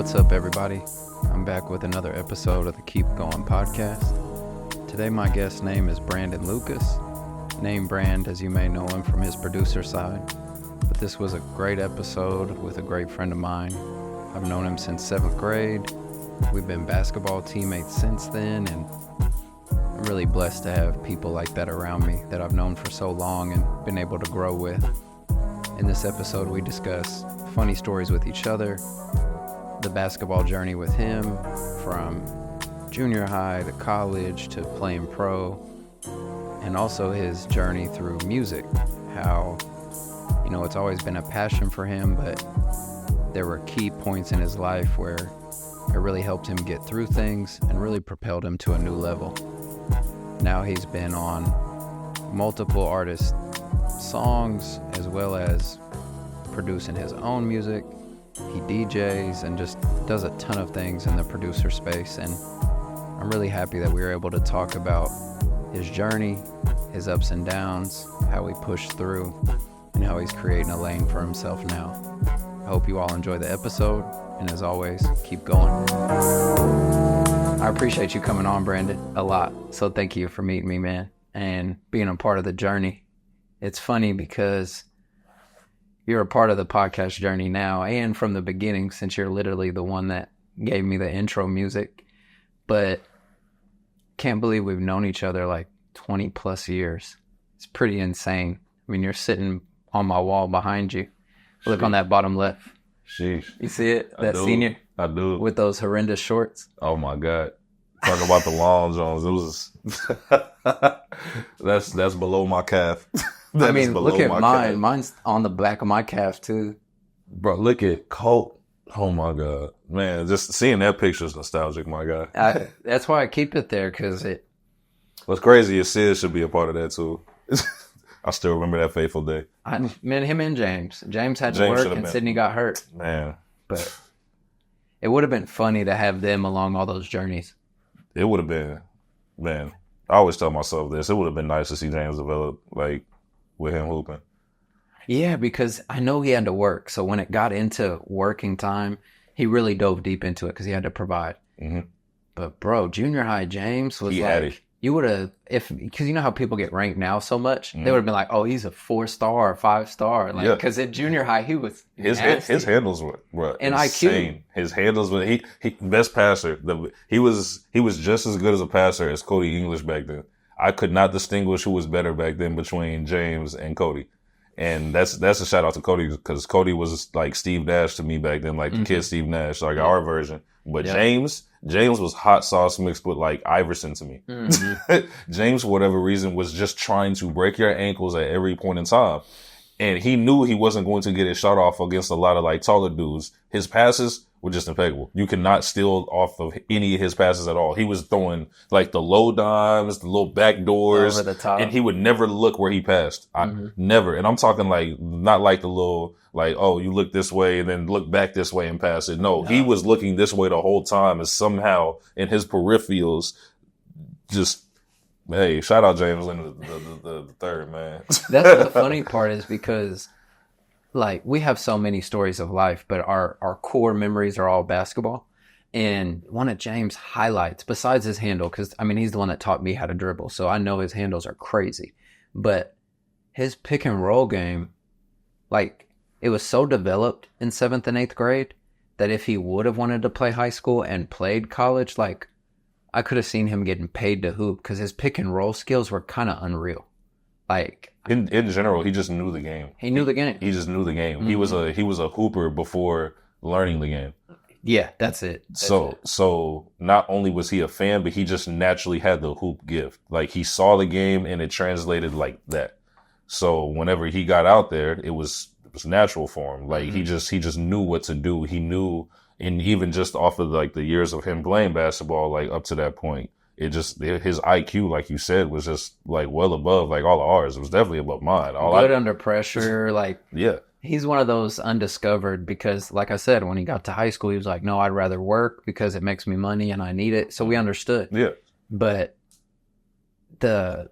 What's up, everybody? I'm back with another episode of the Keep Going podcast. Today, my guest's name is Brandon Lucas, Naymebrand, as you may know him from his producer side. But this was a great episode with a great friend of mine. I've known him since 7th grade. We've been basketball teammates since then, and I'm really blessed to have people like that around me that I've known for so long and been able to grow with. In this episode, we discuss funny stories with each other, the basketball journey with him, from junior high to college to playing pro, and also his journey through music, how, it's always been a passion for him, but there were key points in his life where it really helped him get through things and really propelled him to a new level. Now he's been on multiple artists' songs, as well as producing his own music. He DJs and just does a ton of things in the producer space, and I'm really happy that we were able to talk about his journey, his ups and downs, how he pushed through, and how he's creating a lane for himself now. I hope you all enjoy the episode, and as always, keep going. I appreciate you coming on, Brandon, a lot, so thank you for meeting me, man, and being a part of the journey. It's funny because you're a part of the podcast journey now and from the beginning, since you're literally the one that gave me the intro music. But can't believe we've known each other like 20 plus years. It's pretty insane. I mean, you're sitting on my wall behind you. Look on that bottom left. Sheesh. You see it? That senior? I do. With those horrendous shorts? Oh my God. Talking about the long Jones. It was that's below my calf. I mean, look at mine. Calf. Mine's on the back of my calf too. Bro, look at Colt. Oh my God. Man, just seeing that picture is nostalgic, my guy. That's why I keep it there, because it... What's crazy is Sid should be a part of that too. I still remember that fateful day. Him and James. James had to work and Sydney got hurt. Man. But it would have been funny to have them along all those journeys. It would have been, man, I always tell myself this. It would have been nice to see James develop, like, with him hooping. Yeah, because I know he had to work. So when it got into working time, he really dove deep into it because he had to provide. Mm-hmm. But, bro, junior high James was you would have, because you know how people get ranked now so much, they would have been like, oh, he's a 4-star or 5-star. Like, because at junior high, he was his handles were and insane. IQ. His handles were, he best passer. He was just as good as a passer as Cody English back then. I could not distinguish who was better back then between James and Cody. And that's a shout out to Cody, because Cody was like Steve Nash to me back then, like the kid Steve Nash, like our version. But James was hot sauce mixed with like Iverson to me. Mm-hmm. James, for whatever reason, was just trying to break your ankles at every point in time. And he knew he wasn't going to get his shot off against a lot of like taller dudes. His passes were just impeccable. You could not steal off of any of his passes at all. He was throwing like the low dimes, the little back doors, over the top, and he would never look where he passed. Never. And I'm talking like, not like the little, like, oh, you look this way and then look back this way and pass it. No, he was looking this way the whole time, and somehow in his peripherals, just, hey, shout out James in the third, man. That's the funny part, is because, like, we have so many stories of life, but our core memories are all basketball. And one of James' highlights, besides his handle, because, I mean, he's the one that taught me how to dribble, so I know his handles are crazy. But his pick and roll game, like, it was so developed in 7th and 8th grade that if he would have wanted to play high school and played college, like, I could have seen him getting paid to hoop, because his pick and roll skills were kind of unreal. Like, in general, he just knew the game. He knew the game. He just knew the game. Mm-hmm. He was a hooper before learning the game. Yeah, that's it. So not only was he a fan, but he just naturally had the hoop gift. Like, he saw the game and it translated like that. So whenever he got out there, it was natural for him. Like, he just knew what to do. He knew, and even just off of like the years of him playing basketball, like up to that point, his IQ, like you said, was just like well above like all of ours. It was definitely above mine. Good under pressure, like, yeah. He's one of those undiscovered, because, like I said, when he got to high school, he was like, no, I'd rather work because it makes me money and I need it. So we understood. Yeah. But the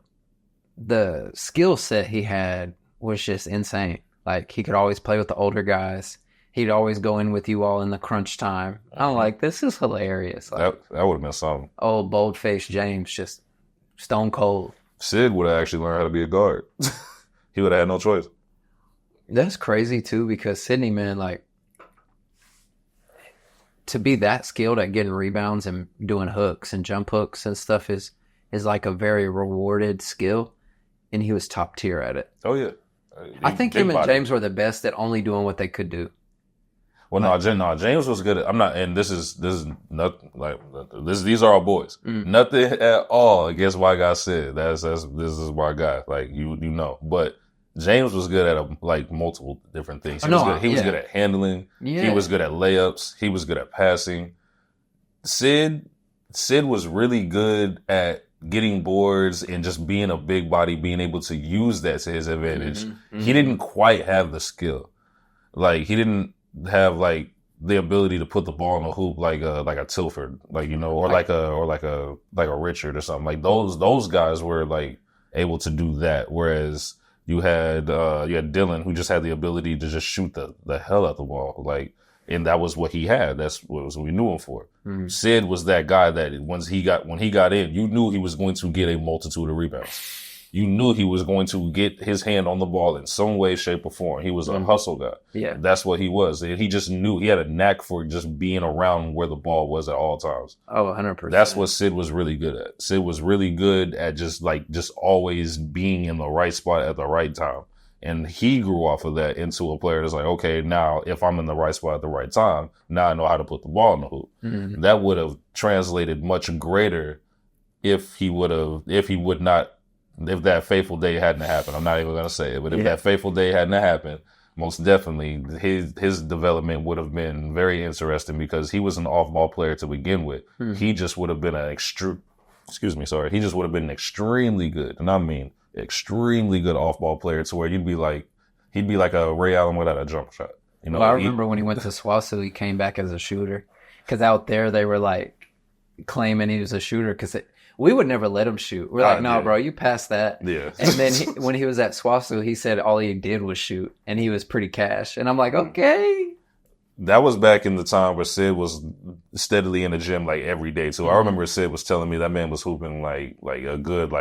skill set he had was just insane. Like, he could always play with the older guys. He'd always go in with you all in the crunch time. I'm like, this is hilarious. Like, That would have been something. old bold-faced James, just stone cold. Sid would have actually learned how to be a guard. He would have had no choice. That's crazy too, because Sydney, man, like, to be that skilled at getting rebounds and doing hooks and jump hooks and stuff is like a very rewarded skill, and he was top tier at it. Oh yeah, I think him and James were the best at only doing what they could do. Well, no, James was good at. I'm not, and this is not like this. These are our boys. Nothing at all against my guy Sid. This is my guy. Like you know, but James was good at like multiple different things. He was good at handling. Yeah. He was good at layups. He was good at passing. Sid was really good at getting boards and just being a big body, being able to use that to his advantage. He didn't quite have the skill. Like he didn't have like the ability to put the ball in the hoop like a Tilford, like, you know, or like a Richard or something. Like those guys were like able to do that, whereas you had Dylan, who just had the ability to just shoot the hell out the ball, like, and that was what he had. That's what we knew him for. Sid was that guy that when he got in, you knew he was going to get a multitude of rebounds. You knew he was going to get his hand on the ball in some way, shape, or form. He was a hustle guy. Yeah. That's what he was. And he just knew he had a knack for just being around where the ball was at all times. Oh, 100%. That's what Sid was really good at. Sid was really good at just always being in the right spot at the right time. And he grew off of that into a player that's like, okay, now if I'm in the right spot at the right time, now I know how to put the ball in the hoop. That would have translated much greater if that fateful day hadn't happened. I'm not even going to say it, but if that fateful day hadn't happened, most definitely his development would have been very interesting, because he was an off-ball player to begin with. He just would have been he just would have been an extremely good, and I mean extremely good off-ball player, to where he'd be like a Ray Allen without a jump shot. You know, well, I remember when he went to SWASU, he came back as a shooter, because out there they were like claiming he was a shooter, because we would never let him shoot. We're like, no, bro, you passed that. Yeah. And then when he was at SWASU, he said all he did was shoot, and he was pretty cash. And I'm like, okay. That was back in the time where Sid was steadily in the gym like every day. So I remember Sid was telling me that man was hooping like a good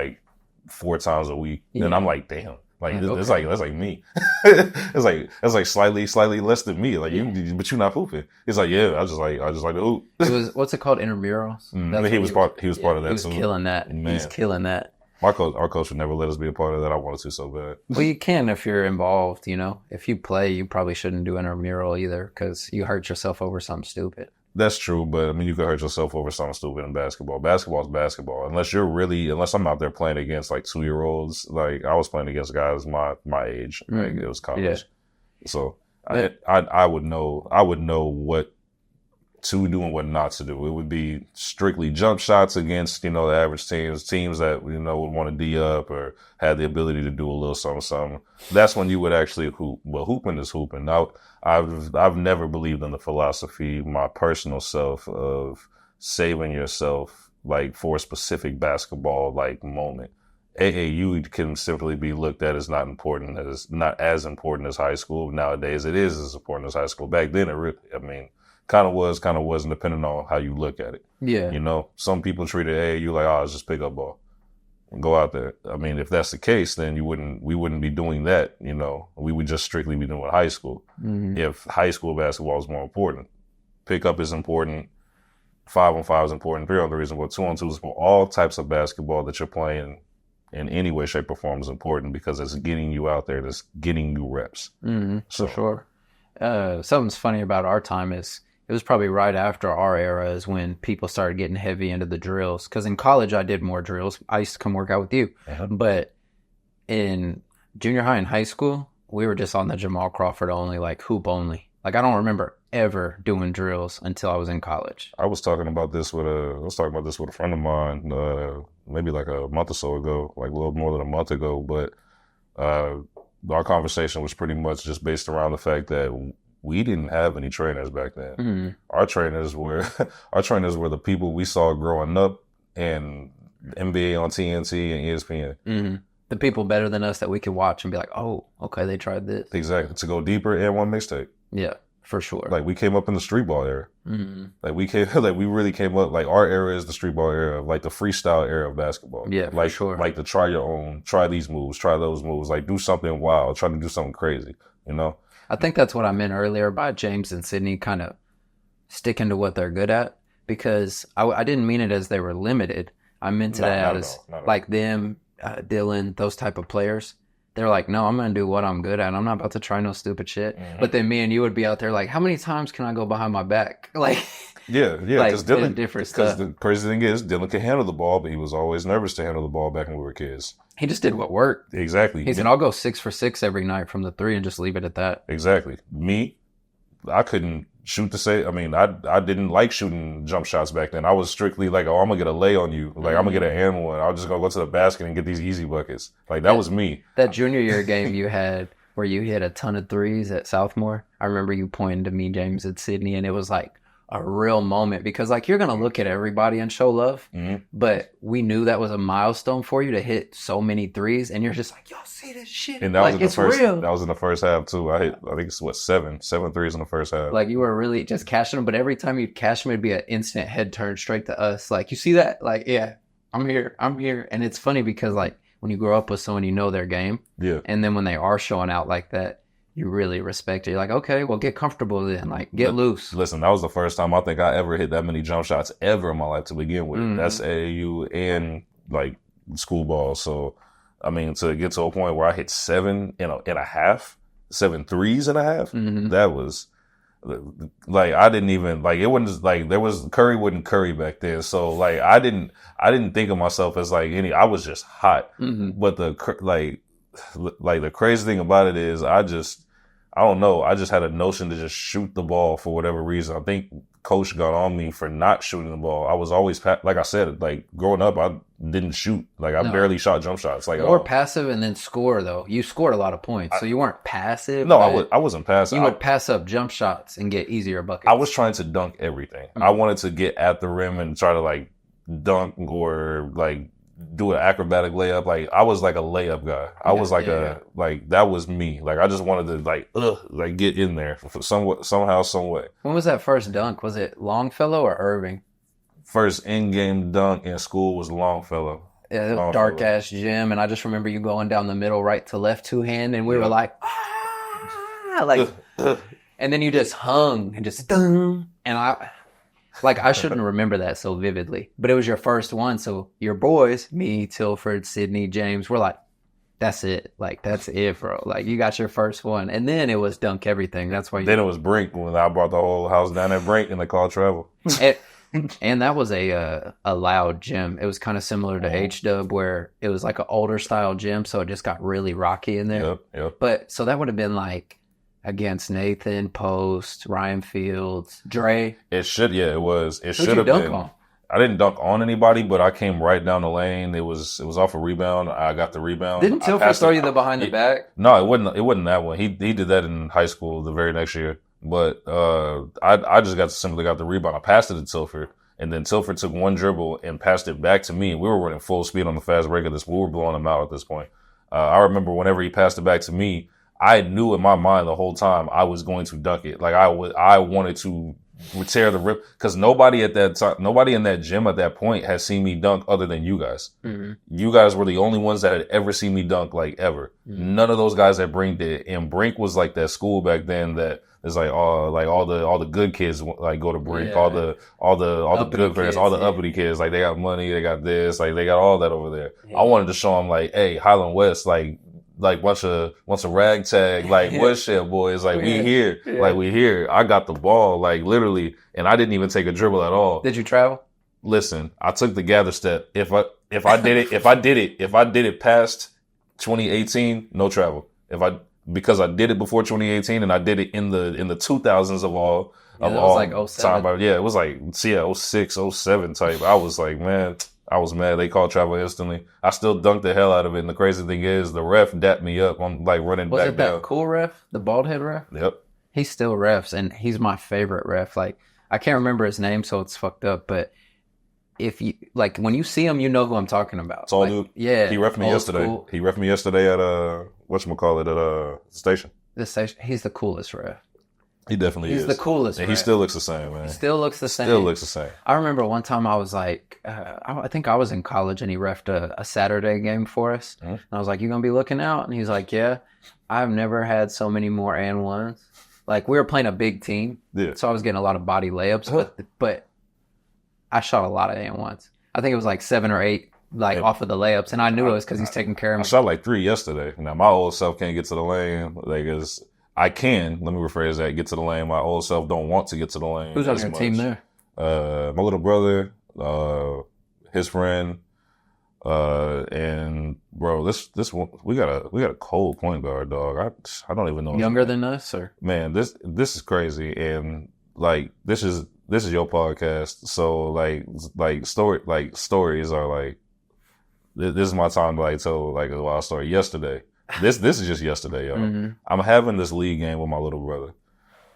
4 times a week. Yeah. And I'm like, damn. Like, that's like me. it's like slightly less than me. Like, but you're not hooping. It's like, yeah, I just like to hoop. It was, what's it called? Intramurals? He was part of that. He was killing that. Man. He's killing that. Our coach would never let us be a part of that. I wanted to so bad. Well, you can if you're involved, you know. If you play, you probably shouldn't do intramural either, because you hurt yourself over something stupid. That's true, but I mean, you could hurt yourself over something stupid in basketball. Basketball is basketball. Unless I'm out there playing against like 2-year-olds. Like, I was playing against guys my age. Like, it was college. Yeah. So I would know what to do and what not to do. It would be strictly jump shots against, you know, the average teams that, you know, would want to D up or had the ability to do a little something. That's when you would actually hoop. Well, hooping is hooping. Now, I've never believed in the philosophy, my personal self, of saving yourself like for a specific basketball like moment. AAU can simply be looked at as not as important as high school. Nowadays, it is as important as high school. Back then, kind of wasn't, depending on how you look at it. Yeah. You know, some people treated AAU like, it's just pick up ball and go out there. I mean, if that's the case, then we wouldn't be doing that. You know, we would just strictly be doing high school. If high school basketball is more important, pickup is important, 5-on-5 is important, 3-on-3 is important, 2-on-2 is important. All types of basketball that you're playing in any way, shape, or form is important, because it's getting you out there, it's getting you reps. For sure. Something's funny about our time is, it was probably right after our era is when people started getting heavy into the drills. Because in college, I did more drills. I used to come work out with you. But in junior high and high school, we were just on the Jamal Crawford only, like hoop only. Like, I don't remember ever doing drills until I was in college. I was talking about this with a friend of mine, maybe like a month or so ago, like a little more than a month ago. But our conversation was pretty much just based around the fact that we didn't have any trainers back then. Our trainers were the people we saw growing up, and NBA on TNT and ESPN. The people better than us that we could watch and be like, oh, okay, they tried this. Exactly. To go deeper and one mixtape. Yeah, for sure. Like we came up in the street ball era. Mm-hmm. Like we really came up. Like our era is the street ball era, like the freestyle era of basketball. Yeah, like, for sure. Like to try your own, try these moves, try those moves, like do something wild, try to do something crazy. You know. I think that's what I meant earlier by James and Sydney kind of sticking to what they're good at, because I didn't mean it as they were limited. I meant it as like them, Dylan, those type of players. They're like, no, I'm going to do what I'm good at. I'm not about to try no stupid shit. Mm-hmm. But then me and you would be out there like, how many times can I go behind my back? Like, yeah, because Dylan, different stuff. Because the crazy thing is, Dylan could handle the ball, but he was always nervous to handle the ball back when we were kids. He just did what worked. Exactly. He said, I'll go 6 for 6 every night from the 3 and just leave it at that. Exactly. Me, I couldn't shoot to say. I mean, I didn't like shooting jump shots back then. I was strictly like, oh, I'm gonna get a lay on you. Like I'm gonna get an and one. I'm just gonna go to the basket and get these easy buckets. Like that was me. That junior year game you had where you hit a ton of threes at Southmore. I remember you pointing to me, James, at Sydney, and it was like a real moment because like you're gonna look at everybody and show love, but we knew that was a milestone for you to hit so many threes, and you're just like, y'all see this shit? And that like, was in the first. Real. That was in the first half too. I think it's what seven threes in the first half. Like you were really just cashing them, but every time you'd cash them, it'd be an instant head turn straight to us. Like you see that? Like yeah, I'm here, and it's funny because like when you grow up with someone you know their game, and then when they are showing out like that, you really respect it. You're like, okay, well, get comfortable then. Like, get loose. Listen, that was the first time I think I ever hit that many jump shots ever in my life to begin with. That's AAU and, like, school ball. So, I mean, to get to a point where I hit 7 and a half, 7 threes and a half, that was, like, I didn't even, like, it wasn't just, like, there was, Curry wasn't Curry back then. So, like, I didn't think of myself as, like, I was just hot. But the crazy thing about it is I don't know. I just had a notion to just shoot the ball for whatever reason. I think coach got on me for not shooting the ball. I was always, like I said, like growing up, I didn't shoot. Like I barely shot jump shots. Like or passive and then score though. You scored a lot of points, so you weren't passive. No, I wasn't passive. You would pass up jump shots and get easier buckets. I was trying to dunk everything. I wanted to get at the rim and try to like dunk or like do an acrobatic layup. Like I was like a layup guy. I was like like that was me. Like I just wanted to like get in there somehow, some way. When was that first dunk? Was it Longfellow or Irving? First in-game dunk in school was Longfellow. Yeah, it was dark ass gym, and I just remember you going down the middle, right to left, 2-hand, and we were like, like, and then you just hung and just dung, and I shouldn't remember that so vividly, but it was your first one. So your boys, me, Tilford, Sydney, James, we're like, that's it. Like, that's it, bro. Like, you got your first one. And then it was dunk everything. That's why Then it was Brink when I brought the whole house down at Brink and they called travel. And that was a loud gym. It was kind of similar to H-Dub where it was like an older style gym. So it just got really rocky in there. Yep. But so that would have been like, against Nathan, Post, Ryan Fields, Dre. It should, it was. It should have been. On? I didn't dunk on anybody, but I came right down the lane. It was off a rebound. I got the rebound. Didn't Tilford throw you the behind the back? No, it wasn't that one. He did that in high school the very next year. But I just simply got the rebound. I passed it to Tilford, and then Tilford took one dribble and passed it back to me. We were running full speed on the fast break of this. We were blowing him out at this point. I remember whenever he passed it back to me, I knew in my mind the whole time I was going to dunk it. Like I wanted to tear the rip because nobody in that gym at that point had seen me dunk other than you guys. You guys were the only ones that had ever seen me dunk like ever. None of those guys at Brink did. And Brink was like that school back then that is like all the good kids like go to Brink. All the good parents, all the uppity kids, like they got money, they got this, like they got all that over there. I wanted to show them like, hey, Highland West, like bunch of ragtag, like what shit, boys, like we here, like we here. I got the ball, like literally, and I didn't even take a dribble at all. Did you travel? Listen, I took the gather step. If I did it past 2018, no travel. Because I did it before 2018 and I did it in the 2000s of all like 07. time. Yeah, it was like 06, 07 type. I was like, man, I was mad. They called travel instantly. I still dunked the hell out of it. And the crazy thing is, the ref dapped me up. I'm like running back down. Was it that cool ref? The bald head ref? Yep. He still refs, and he's my favorite ref. Like, I can't remember his name, so it's fucked up. But if you like, when you see him, you know who I'm talking about. Tall dude. Yeah. He refed me yesterday. Cool. He refed me yesterday at whatchamacallit at the station. The station. He's the coolest ref. He definitely is. He's the coolest. And he still looks the same, man. He still looks the same. Still looks the same. I remember one time I was like, I think I was in college and he reffed a Saturday game for us. Mm-hmm. And I was like, "You gonna be looking out?" And he's like, "Yeah." I've never had so many more and ones. Like, we were playing a big team, so I was getting a lot of body layups, but I shot a lot of and ones. I think it was like 7 or 8, off of the layups, and I knew it was because he's taking care of me. I shot like 3 yesterday. Now my old self can't get to the lane. I can. Let me rephrase that. Get to the lane. My old self don't want to get to the lane. Who's on your team there? My little brother, his friend, and bro, this one, we got a cold point guard, dog. I don't even know. Younger than us, or man, this is crazy, and like this is your podcast, so stories are like this is my time to tell a wild story. Yesterday. This is just yesterday, yo. Mm-hmm. I'm having this league game with my little brother.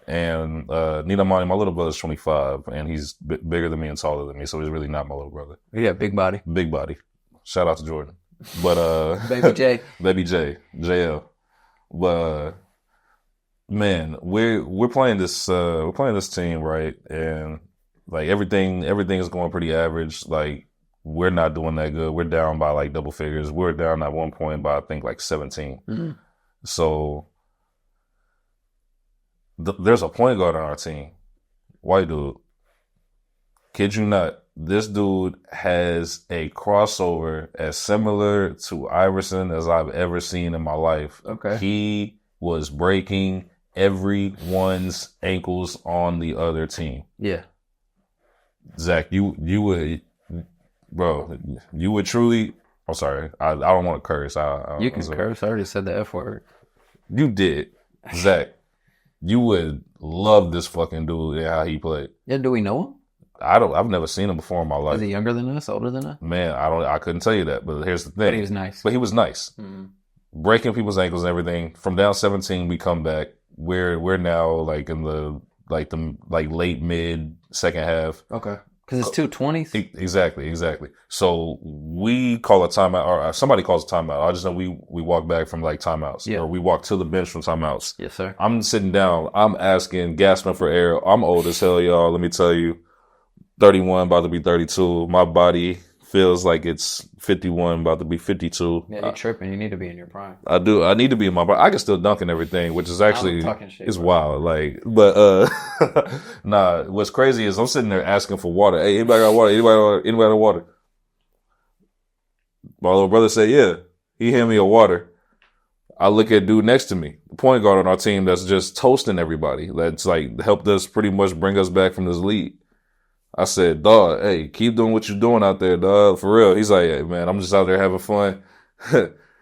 And Naymebrand, my little brother's 25, and he's bigger than me and taller than me, so he's really not my little brother. Yeah, big body. Big body. Shout out to Jordan. But Baby J. Baby J. JL. But man, we're playing this team, right? And everything is going pretty average. We're not doing that good. We're down by double figures. We're down at one point by I think 17. Mm-hmm. So there's a point guard on our team, white dude. Kid you not, this dude has a crossover as similar to Iverson as I've ever seen in my life. Okay, he was breaking everyone's ankles on the other team. Yeah, Zach, you would. Bro, you would truly. I'm sorry. I don't want to curse. You can curse. I already said the F word. You did, Zach. You would love this fucking dude and how he played. Yeah. Do we know him? I've never seen him before in my life. Is he younger than us? Older than us? Man, I couldn't tell you that. But here's the thing. But he was nice. But he was nice. Mm-hmm. Breaking people's ankles and everything. From down 17, we come back. We're now in the late mid second half. Okay. Because it's 2:20. Exactly. So we call a timeout, or somebody calls a timeout. I just know we walk back from timeouts, or we walk to the bench from timeouts. Yes, sir. I'm sitting down. I'm asking, gasping for air. I'm old as hell, y'all. Let me tell you, 31, about to be 32. My body feels like it's 51, about to be 52. Yeah, you're tripping. You need to be in your prime. I do. I need to be in my prime. I can still dunk and everything, which is actually it's wild. But nah. What's crazy is I'm sitting there asking for water. Hey, anybody got water? Anybody got water? My little brother said, yeah. He handed me a water. I look at dude next to me, the point guard on our team that's just toasting everybody. That's helped us pretty much bring us back from this lead. I said, dog, hey, keep doing what you're doing out there, dog. For real. He's like, hey, man, I'm just out there having fun.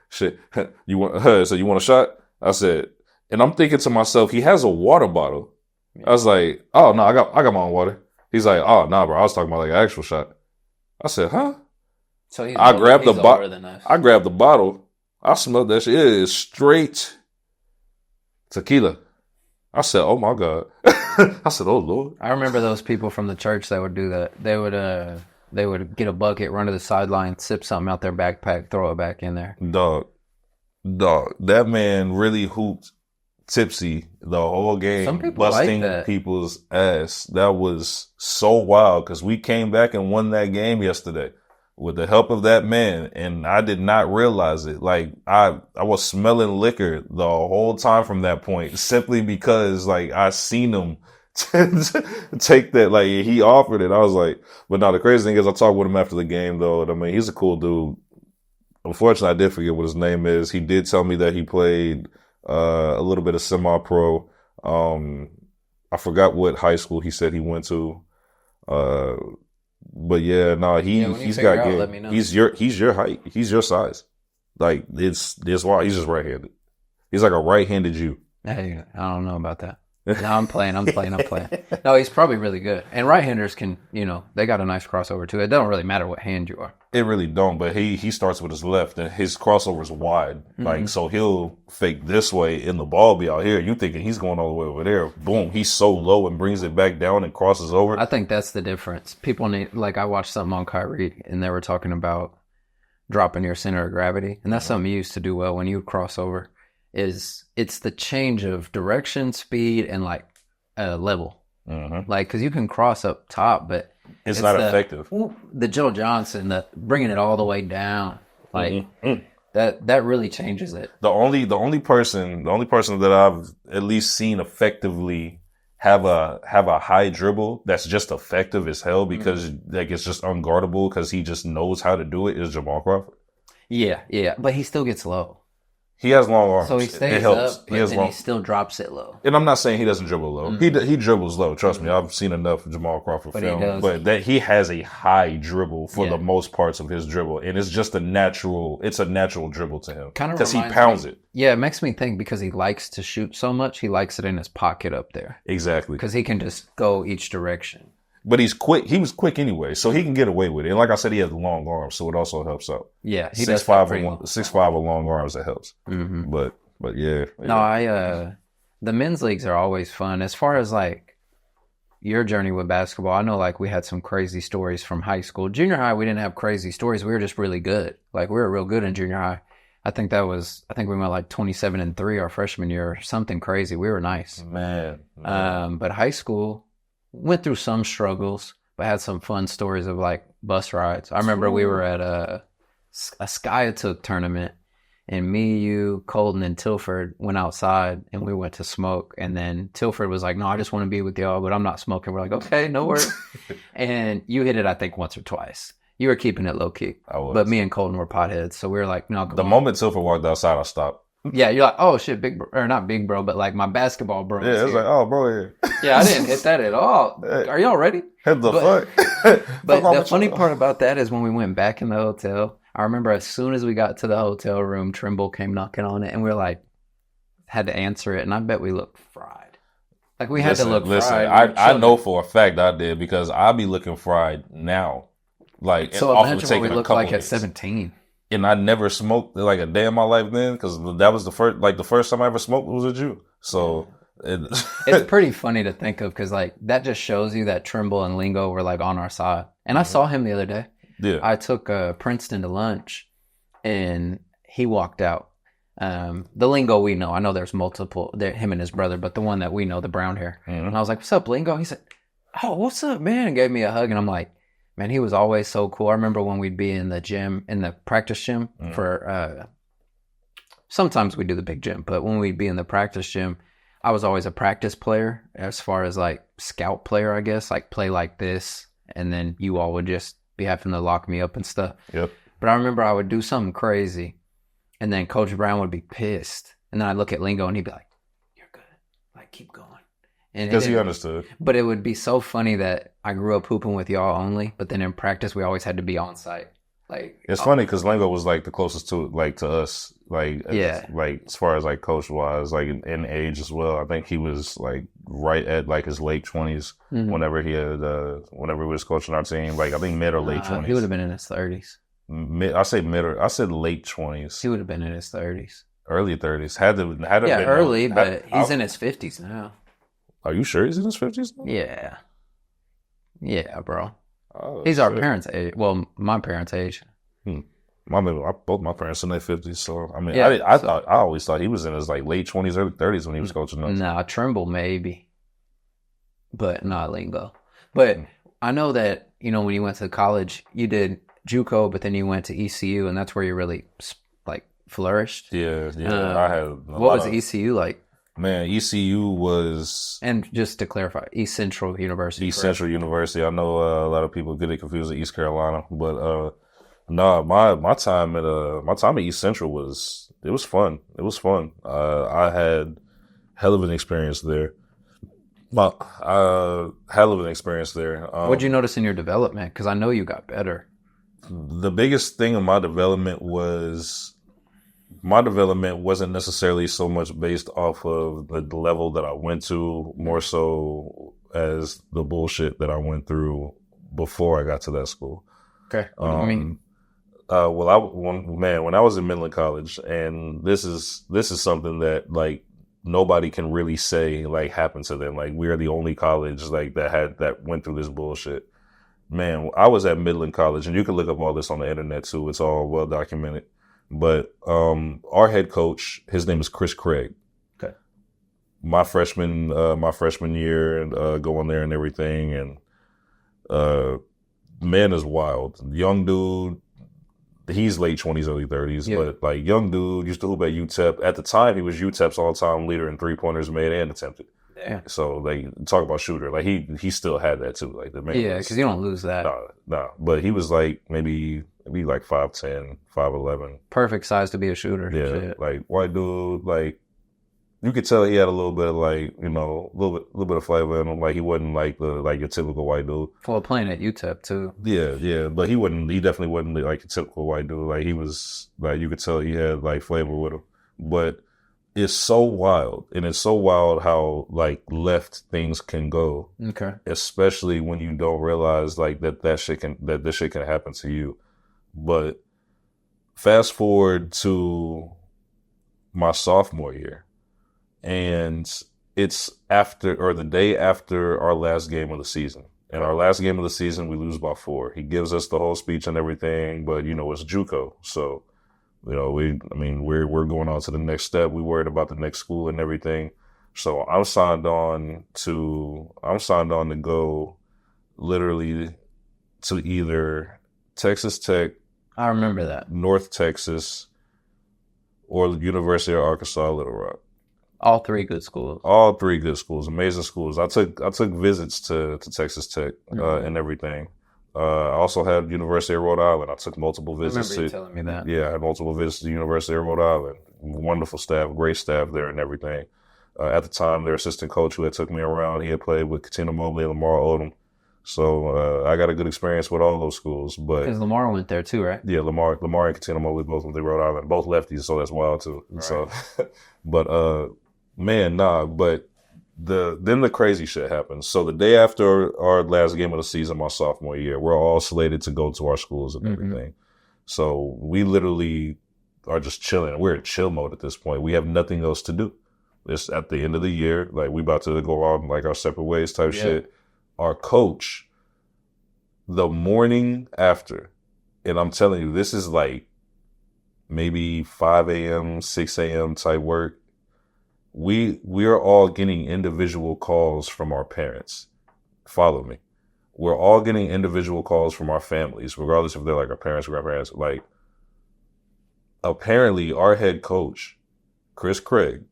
Shit. So you want a shot? I said, and I'm thinking to myself, he has a water bottle. Yeah. I was like, oh, no, I got my own water. He's like, oh, nah, bro, I was talking about an actual shot. I said, huh? So I grabbed the bottle. I grabbed the bottle. I smelled that shit. It is straight tequila. I said, oh, my God. I said, oh, Lord. I remember those people from the church that would do that. They would get a bucket, run to the sideline, sip something out their backpack, throw it back in there. Dog. That man really hooped tipsy the whole game. Some people busting like that. People's ass. That was so wild because we came back and won that game yesterday with the help of that man, and I did not realize it. I was smelling liquor the whole time from that point, simply because I seen him take that. He offered it. I was like, but no, the crazy thing is I talked with him after the game though. I mean, he's a cool dude. Unfortunately, I did forget what his name is. He did tell me that he played a little bit of semi-pro. I forgot what high school he said he went to. But yeah, no, he's got game. Let me know. He's your height. He's your size. It's why he's just right-handed. He's like a right-handed you. Hey, I don't know about that. No, I'm playing. No, he's probably really good. And right-handers can, they got a nice crossover too. It don't really matter what hand you are. It really don't, but he starts with his left and his crossover is wide. Mm-hmm. So he'll fake this way and the ball be out here. You thinking he's going all the way over there. Boom, he's so low and brings it back down and crosses over. I think that's the difference. People need, I watched something on Kyrie and they were talking about dropping your center of gravity. And that's something you used to do well when you would cross over. It's the change of direction, speed, and level. Mm-hmm. Like, because you can cross up top, but it's not effective. The Joe Johnson, the bringing it all the way down, like that really changes it. The only person that I've at least seen effectively have a high dribble that's just effective as hell because like it's just unguardable because he just knows how to do it is Jamal Crawford. Yeah, but he still gets low. He has long arms. So he stays up, but then he still drops it low. And I'm not saying he doesn't dribble low. He dribbles low. Trust me, I've seen enough Jamal Crawford film. But that he has a high dribble for the most parts of his dribble, and it's just a natural dribble to him because he pounds it. Yeah, it makes me think because he likes to shoot so much, he likes it in his pocket up there. Exactly, because he can just go each direction. But he's quick. He was quick anyway, so he can get away with it. And like I said, he has long arms, so it also helps out. Yeah, he 6'5" with long arms, that helps. Mm-hmm. But yeah. No, the men's leagues are always fun. As far as like your journey with basketball, I know like we had some crazy stories from high school. Junior high, we didn't have crazy stories. We were just really good. Like we were real good in junior high. I think we went like 27-3 our freshman year or something crazy. We were nice. Man. But high school, went through some struggles, but had some fun stories of like bus rides. I remember we were at a Skiatook tournament, and me, you, Colton, and Tilford went outside, and we went to smoke. And then Tilford was like, "No, I just want to be with y'all, but I'm not smoking." We're like, "Okay, no worries." And you hit it, I think, once or twice. You were keeping it low key, I was. But me and Colton were potheads, so we were like, "No." The moment Tilford walked outside, I stopped. Yeah, you're like, "Oh shit, big bro," or not big bro, but like my basketball bro. Yeah, it's like, "Oh, bro, yeah." Yeah, I didn't hit that at all. Are y'all ready? What the fuck? But the funny part about that is when we went back in the hotel, I remember as soon as we got to the hotel room, Trimble came knocking on it, and we were like, had to answer it, and I bet we looked fried. Like we had to look fried. I know for a fact I did because I be looking fried now. Like, so imagine what we looked like at 17. And I never smoked like a day in my life then because that was the first time I ever smoked was with you. So it's pretty funny to think of because like that just shows you that Trimble and Lingo were like on our side. And I saw him the other day. Yeah, I took Princeton to lunch, and he walked out. The Lingo we know, I know there's multiple. Him and his brother, but the one that we know, the brown hair. Mm-hmm. And I was like, "What's up, Lingo?" He said, "Oh, what's up, man?" And gave me a hug, and I'm like, man, he was always so cool. I remember when we'd be in the gym, in the practice gym for, sometimes we do the big gym, but when we'd be in the practice gym, I was always a practice player as far as like scout player, I guess, like play like this. And then you all would just be having to lock me up and stuff. Yep. But I remember I would do something crazy, and then Coach Brown would be pissed. And then I'd look at Lingo and he'd be like, "You're good. Like, keep going." Because he understood. But it would be so funny that I grew up hooping with y'all only, but then in practice we always had to be on site. Like it's funny because Lingo was like the closest to us, like like as far as like coach wise, like in age as well. I think he was like right at like his late 20s whenever he had whenever he was coaching our team. Like I think mid or late 20s. He would have been in his 30s. I said late 20s. He would have been in his 30s. Early 30s. Had to been early, but he's in his 50s now. Are you sure he's in his 50s now? Yeah. Yeah, bro. Oh, he's our parents' age. Well, my parents' age. Both my parents in their 50s. So, I mean, I always thought he was in his like late 20s, early 30s when he was coaching us. Nah, Trimble maybe. But not Lingo. But I know that, when you went to college, you did JUCO, but then you went to ECU, and that's where you really like flourished. Yeah. I had. What was ECU like? Man, ECU was... And just to clarify, East Central University. East Central University. I know a lot of people get it confused with East Carolina, but my time at East Central was fun. It was fun. I had hell of an experience there. Hell of an experience there. What'd you notice in your development? Because I know you got better. The biggest thing in my development wasn't necessarily so much based off of the level that I went to, more so as the bullshit that I went through before I got to that school. Okay. What do you mean? When I was in Midland College, and this is something that like nobody can really say like happened to them. Like we are the only college like that went through this bullshit. Man, I was at Midland College, and you can look up all this on the internet too. It's all well documented. But our head coach, his name is Chris Craig. Okay. my freshman year and going there and everything. And man is wild. Young dude, he's late 20s, early 30s, but like young dude used to hoop at UTEP. At the time, he was UTEP's all-time leader in 3-pointers made and attempted. Yeah. So like talk about shooter, like he still had that too. Like the man, because you don't lose that. Nah. But he was like maybe like 5'10", 5'11". Perfect size to be a shooter. Yeah, Shit. like white dude. Like you could tell he had a little bit of like a little bit of flavor in him. Like he wasn't like your typical white dude. Well, playing at UTEP too. Yeah. But he definitely wasn't like a typical white dude. Like he was like you could tell he had like flavor with him. But it's so wild, and it's so wild how like left things can go. Okay. Especially when you don't realize like that this shit can happen to you. But fast forward to my sophomore year, and it's the day after our last game of the season. And our last game of the season, we lose by 4. He gives us the whole speech and everything, but it's JUCO, so. We're going on to the next step. We worried about the next school and everything. So I'm signed on to go literally to either Texas Tech, I remember that, North Texas, or the University of Arkansas, Little Rock. All 3 good schools. All 3 good schools, amazing schools. I took visits to Texas Tech and everything. I also had University of Rhode Island. I took multiple visits. I remember you telling me that. Yeah, I had multiple visits to the University of Rhode Island. Wonderful staff, great staff there and everything. At the time, their assistant coach who had took me around, he had played with Katina Mobley and Lamar Odom. So I got a good experience with all those schools. But because Lamar went there too, right? Yeah, Lamar and Katina Mobley both went to Rhode Island. Both lefties, so that's wild too. Right. So, but then the crazy shit happens. So the day after our last game of the season, my sophomore year, we're all slated to go to our schools and everything. So we literally are just chilling. We're in chill mode at this point. We have nothing else to do. It's at the end of the year. Like we about to go on like our separate ways type shit. Our coach, the morning after, and I'm telling you, this is like maybe 5 a.m., 6 a.m. type work. We are all getting individual calls from our parents. Follow me. We're all getting individual calls from our families, regardless if they're like our parents or grandparents. Like, apparently our head coach, Chris Craig,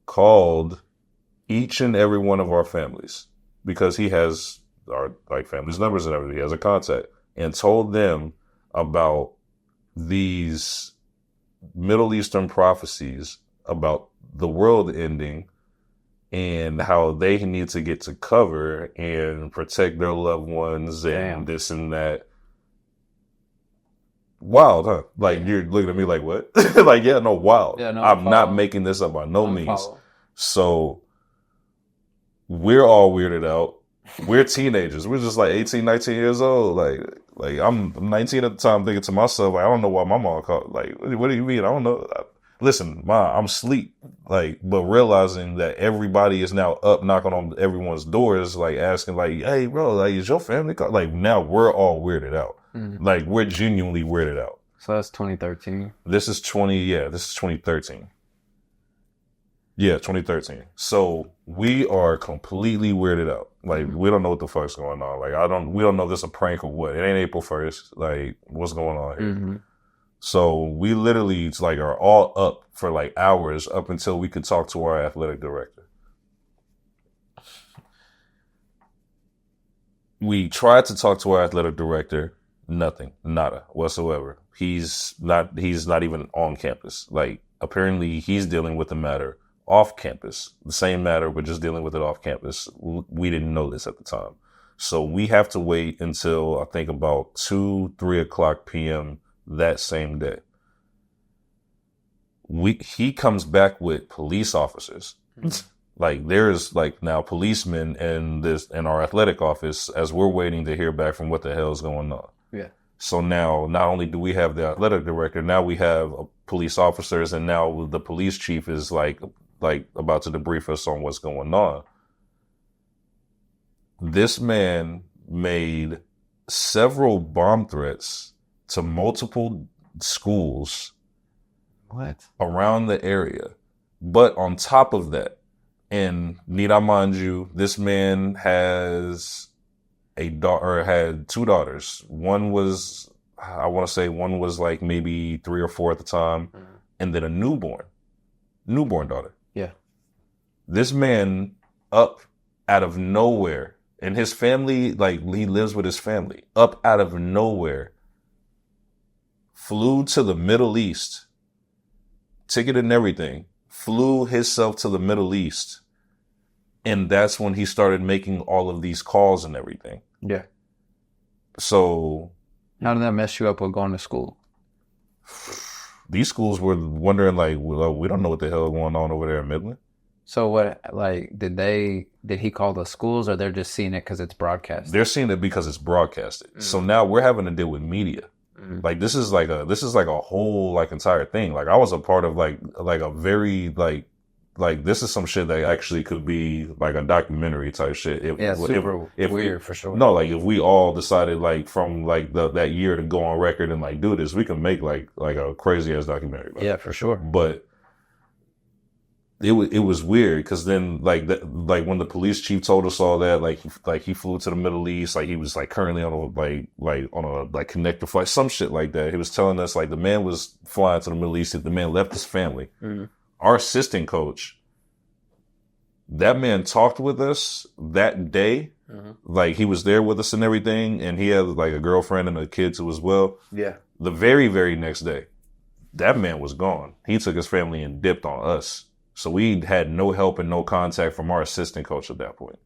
called each and every one of our families because he has our like family's numbers and everything. He has a contact and told them about these Middle Eastern prophecies about the world ending and how they need to get to cover and protect their loved ones and this and that. Wild, huh? Like you're looking at me like, what? Like, yeah, no, wild. Yeah, no, I'm not making this up by no means. So we're all weirded out. We're teenagers. We're just like 18, 19 years old. Like I'm 19 at the time thinking to myself, like, I don't know why my mom called. Like, what do you mean? I don't know. Listen, Ma, I'm asleep. Like, but realizing that everybody is now up knocking on everyone's doors, like asking like, hey, bro, like, is your family called? Like now we're all weirded out. Like we're genuinely weirded out. So that's 2013. This is 2013. Yeah, 2013. So we are completely weirded out. Like we don't know what the fuck's going on. Like we don't know if this is a prank or what. It ain't April 1st. Like what's going on here? So we literally like are all up for like hours up until we could talk to our athletic director. We tried to talk to our athletic director. Nothing, nada whatsoever. He's not even on campus. Like apparently he's dealing with the matter off campus, the same matter, but just dealing with it off campus. We didn't know this at the time. So we have to wait until I think about 3 o'clock PM that same day. He comes back with police officers. Like there's like now policemen in our athletic office as we're waiting to hear back from what the hell is going on. Yeah. So now not only do we have the athletic director, now we have police officers, and now the police chief is like about to debrief us on what's going on. This man made several bomb threats to multiple schools around the area But on top of that, and need I mind you, this man has a daughter, had two daughters. One was, I want to say one was like maybe 3 or 4 at the time, and then a newborn daughter. Yeah. This man up out of nowhere, and his family, like he lives with his family, up out of nowhere, flew to the Middle East, ticket and everything, flew himself to the Middle East. And that's when he started making all of these calls and everything. Yeah. So how did that mess you up with going to school? These schools were wondering like, well, we don't know what the hell going on over there in Midland. So what, like, did he call the schools, or they're just seeing it because it's broadcast? They're seeing it because it's broadcasted. So now we're having to deal with media. Like this is like a whole like entire thing. Like I was a part of like a very like this is some shit that actually could be like a documentary type shit. If weird for sure. No, like if we all decided like from like that year to go on record and like do this, we can make like a crazy ass documentary. Yeah, for sure. But it was weird because then like when the police chief told us all that, like he flew to the Middle East, like he was like currently on a connector flight, some shit like that. He was telling us like the man was flying to the Middle East. The man left his family. Our assistant coach, that man talked with us that day. Like he was there with us and everything. And he had like a girlfriend and a kid too as well. Yeah. The very, very next day, that man was gone. He took his family and dipped on us. So we had no help and no contact from our assistant coach at that point.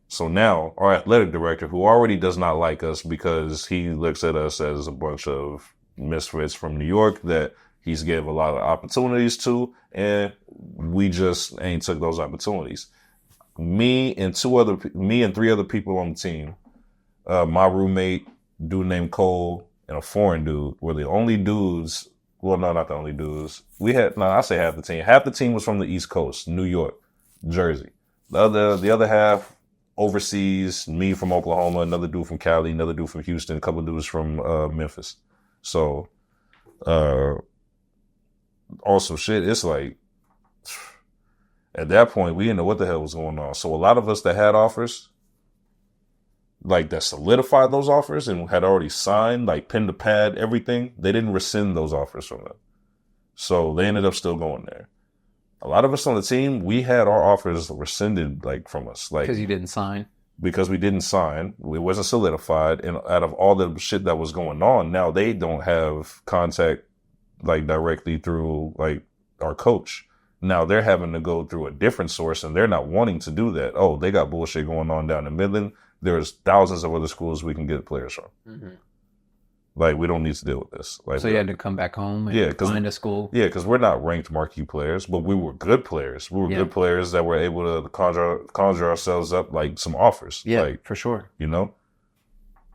So now our athletic director, who already does not like us because he looks at us as a bunch of misfits from New York that he's gave a lot of opportunities to, and we just ain't took those opportunities. Me and 3 other people on the team, my roommate, dude named Cole, and a foreign dude were the only dudes. Well, no, not the only dudes. I say half the team. Half the team was from the East Coast, New York, Jersey. The other half overseas, me from Oklahoma, another dude from Cali, another dude from Houston, a couple of dudes from Memphis. So, also shit, it's like, at that point, we didn't know what the hell was going on. So a lot of us that had offers, like that solidified those offers and had already signed, like pen to pad, everything, they didn't rescind those offers from them. So they ended up still going there. A lot of us on the team, we had our offers rescinded like from us. Like because you didn't sign? Because we didn't sign. It wasn't solidified. And out of all the shit that was going on, now they don't have contact like directly through like our coach. Now they're having to go through a different source and they're not wanting to do that. Oh, they got bullshit going on down in Midland. There's thousands of other schools we can get players from. Like, we don't need to deal with this. Like, so you had to come back home and find a school? Yeah, because we're not ranked marquee players, but we were good players. We were good players that were able to conjure ourselves up, like, some offers. Yeah, like, for sure. You know?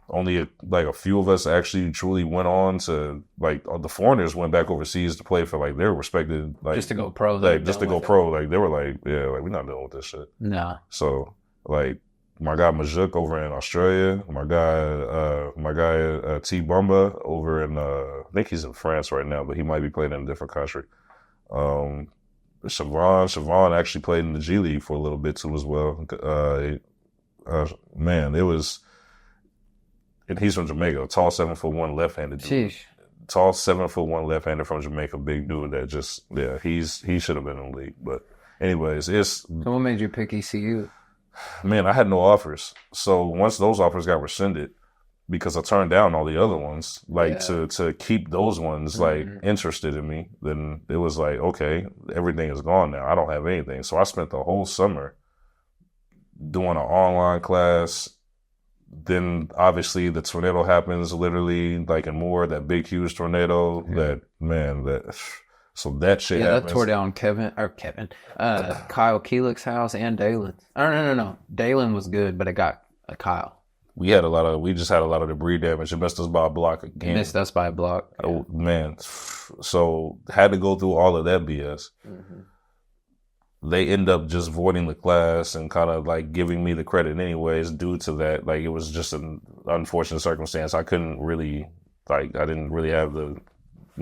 Only, like, a few of us actually truly went on to, like, the foreigners went back overseas to play for, like, their respected, like... Just to go pro. Like, just to go pro. Like, they were like, yeah, like, we're not dealing with this shit. Nah. So, like... My guy Majuk over in Australia. My guy T Bumba over in I think he's in France right now, but he might be playing in a different country. Siobhan actually played in the G League for a little bit too as well. Man, it was, and he's from Jamaica. Tall 7'1" left-handed dude. Sheesh. Tall 7'1" left-handed from Jamaica, big dude that just he should have been in the league. But anyways, So what made you pick ECU? Man, I had no offers. So once those offers got rescinded, because I turned down all the other ones, like to keep those ones like interested in me, then it was like, okay, everything is gone now. I don't have anything. So I spent the whole summer doing an online class. Then obviously the tornado happens literally like in Moore, that big, huge tornado So that shit happens. That tore down Kyle Keelik's house and Dalen's. Oh, no. Dalen was good, but it got Kyle. We just had a lot of debris damage. It missed us by a block again. Missed us by a block. Yeah. Oh, man. So had to go through all of that BS. They end up just voiding the class and kind of like giving me the credit anyways due to that. Like, it was just an unfortunate circumstance. I didn't really have the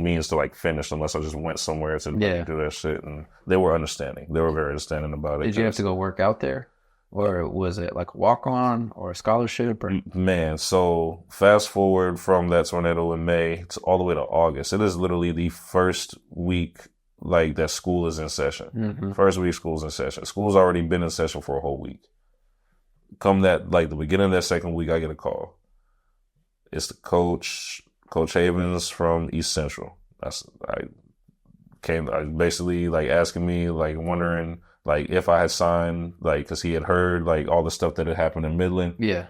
means to like finish unless I just went somewhere to like, do that shit. And they were understanding. They were very understanding about it. Did you have to go work out there? Or was it like a walk-on or a scholarship? Or? Man, so fast forward from that tornado in May to all the way to August. It is literally the first week like that school is in session. First week school's in session. School's already been in session for a whole week. Come that like the beginning of that second week, I get a call. It's the Coach Havens from East Central. I basically like asking me, like wondering like if I had signed, like, cause he had heard like all the stuff that had happened in Midland. Yeah.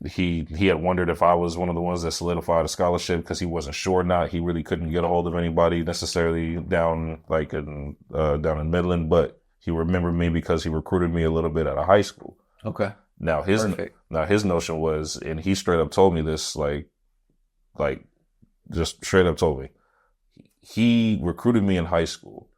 He had wondered if I was one of the ones that solidified a scholarship because he wasn't sure or not. He really couldn't get a hold of anybody necessarily down in Midland, but he remembered me because he recruited me a little bit out of high school. Okay. Now his notion was, and he straight up told me this, like just straight up told me, he recruited me in high school,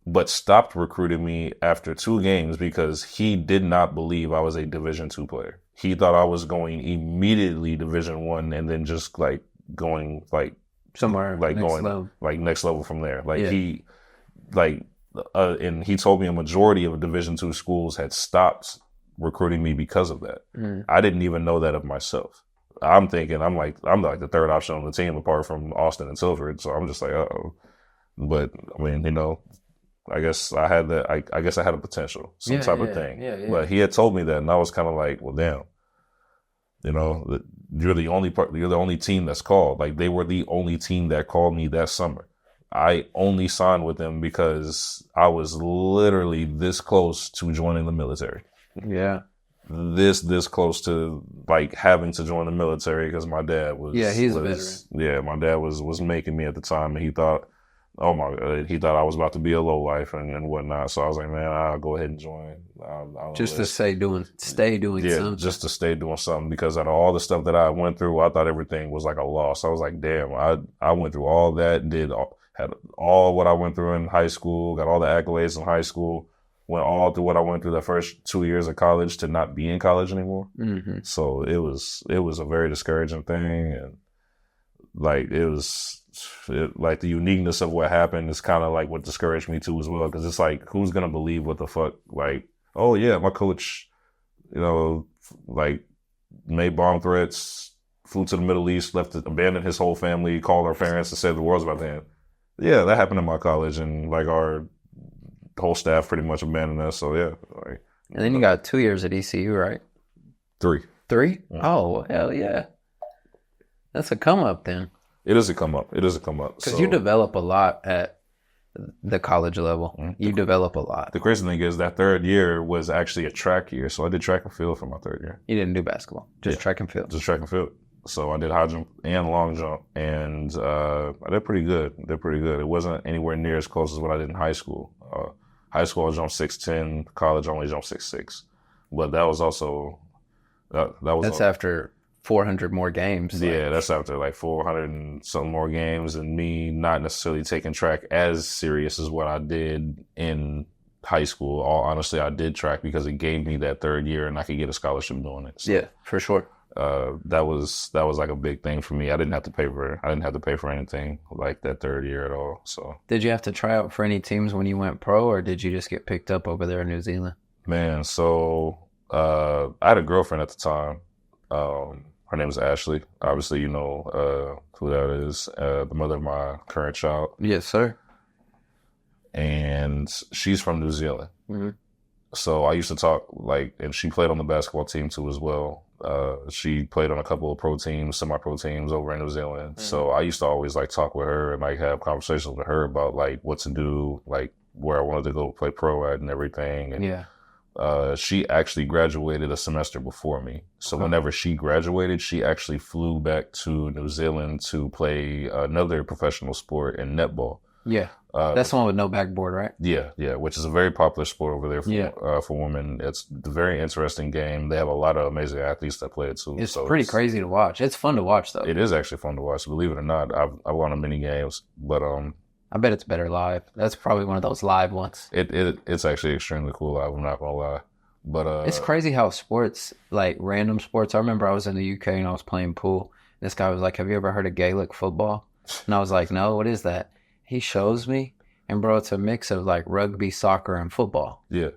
but stopped recruiting me after 2 games because he did not believe I was a Division II player. He thought I was going immediately Division I and then just like going like somewhere like next going level. Like next level from there. Like and he told me a majority of Division II schools had stopped recruiting me because of that. I didn't even know that of myself. I'm thinking I'm like the third option on the team apart from Austin and Silford. So I'm just like, uh-oh. But I mean, you know, I guess I had that. I guess I had a potential, some type of thing. Yeah. But he had told me that, and I was kind of like, well, damn. You know, you're the only team that's called. Like they were the only team that called me that summer. I only signed with them because I was literally this close to joining the military. Yeah. This close to like having to join the military because my dad was. Yeah, he's a veteran. Yeah, my dad was making me at the time, and he thought. Oh my God, he thought I was about to be a lowlife and whatnot. So I was like, man, I'll go ahead and join. Just to stay doing something. Yeah, just to stay doing something because out of all the stuff that I went through, I thought everything was like a loss. I was like, damn, I went through all that, had all what I went through in high school, got all the accolades in high school, went all through what I went through the first 2 years of college to not be in college anymore. So it was a very discouraging thing. And like, like the uniqueness of what happened is kind of like what discouraged me too as well. Cause it's like, who's going to believe what the fuck? Like, oh yeah, my coach, you know, like made bomb threats, flew to the Middle East, abandoned his whole family, called our parents and said the world's about to end. Yeah, that happened in my college, and like our whole staff pretty much abandoned us. So yeah. Like, and then you got 2 years at ECU, right? 3. 3? Yeah. Oh, hell yeah. That's a come up then. It is a come up. Because you develop a lot at the college level. You develop a lot. The crazy thing is that third year was actually a track year. So I did track and field for my third year. You didn't do basketball, just track and field. Just track and field. So I did high jump and long jump, and I did pretty good. It wasn't anywhere near as close as what I did in high school. High school I jumped 6'10", college I only jumped 6'6". But that was also that's after 400 more games. Yeah, that's after like 400 and some more games, and me not necessarily taking track as serious as what I did in high school. All honestly, I did track because it gave me that third year and I could get a scholarship doing it. So, yeah, for sure. That was like a big thing for me. I didn't have to pay for anything like that third year at all. So did you have to try out for any teams when you went pro, or did you just get picked up over there in New Zealand? Man, so I had a girlfriend at the time. Her name is Ashley. Obviously, you know who that is. The mother of my current child. Yes, sir. And she's from New Zealand. So I used to talk and she played on the basketball team too as well. She played on a couple of pro teams, semi-pro teams over in New Zealand. So I used to always talk with her and have conversations with her about what to do, where I wanted to go play pro at and everything. And yeah. She actually graduated a semester before me. So whenever she graduated, she actually flew back to New Zealand to play another professional sport in netball. Yeah. That's the one with no backboard, right? Yeah, which is a very popular sport over there for women. It's a very interesting game. They have a lot of amazing athletes that play it too. It's pretty crazy to watch. It's fun to watch though. It is actually fun to watch. Believe it or not, I've won a many games, but I bet it's better live. That's probably one of those live ones. It's actually extremely cool live. I'm not gonna lie, but it's crazy how sports, random sports. I remember I was in the UK and I was playing pool. This guy was like, "Have you ever heard of Gaelic football?" And I was like, no, what is that? He shows me, and bro, it's a mix of like rugby, soccer, and football. Yeah.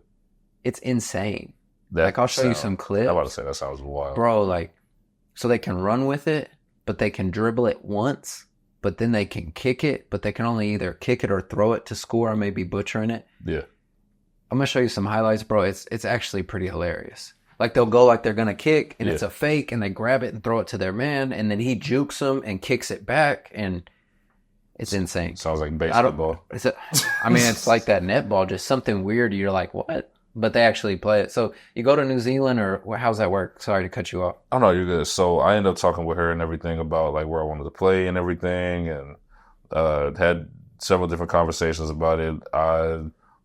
It's insane. Like, I'll show you some clips. I'm about to say, that sounds wild. Bro, like, so they can run with it, but they can dribble it once, but then they can kick it, but they can only either kick it or throw it to score. I may be butchering it. Yeah. I'm going to show you some highlights, bro. It's actually pretty hilarious. Like, they'll go like they're going to kick, and it's a fake, and they grab it and throw it to their man, and then he jukes them and kicks it back, and it's insane. Sounds like basketball. It's like that netball, just something weird. You're like, what? But they actually play it. So you go to New Zealand, or how's that work? Sorry to cut you off. Oh, no, you're good. So I ended up talking with her and everything about like where I wanted to play and everything, and had several different conversations about it.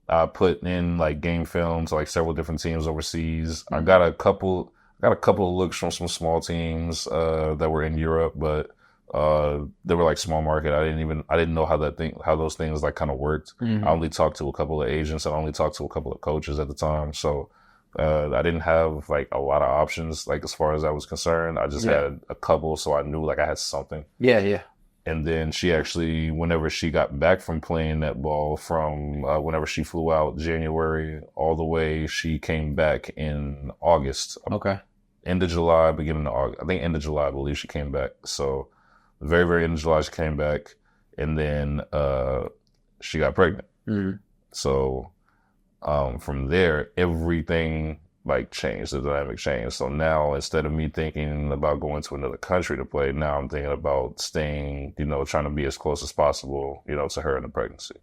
I put in like game film to like several different teams overseas. Mm-hmm. I got a couple of looks from some small teams that were in Europe, but they were like small market. I didn't know how those things like kind of worked. Mm-hmm. I only talked to a couple of agents. I only talked to a couple of coaches at the time. So, I didn't have like a lot of options, like as far as I was concerned. I just had a couple. So I knew like I had something. Yeah. Yeah. And then she actually, whenever she got back from playing netball from, whenever she flew out January all the way, she came back in August. Okay. End of July, beginning of August. I think end of July, I believe she came back. So, very, very end of July, she came back, and then she got pregnant. Mm-hmm. So from there, everything like changed, the dynamic changed. So now instead of me thinking about going to another country to play, now I'm thinking about staying, trying to be as close as possible, to her in the pregnancy.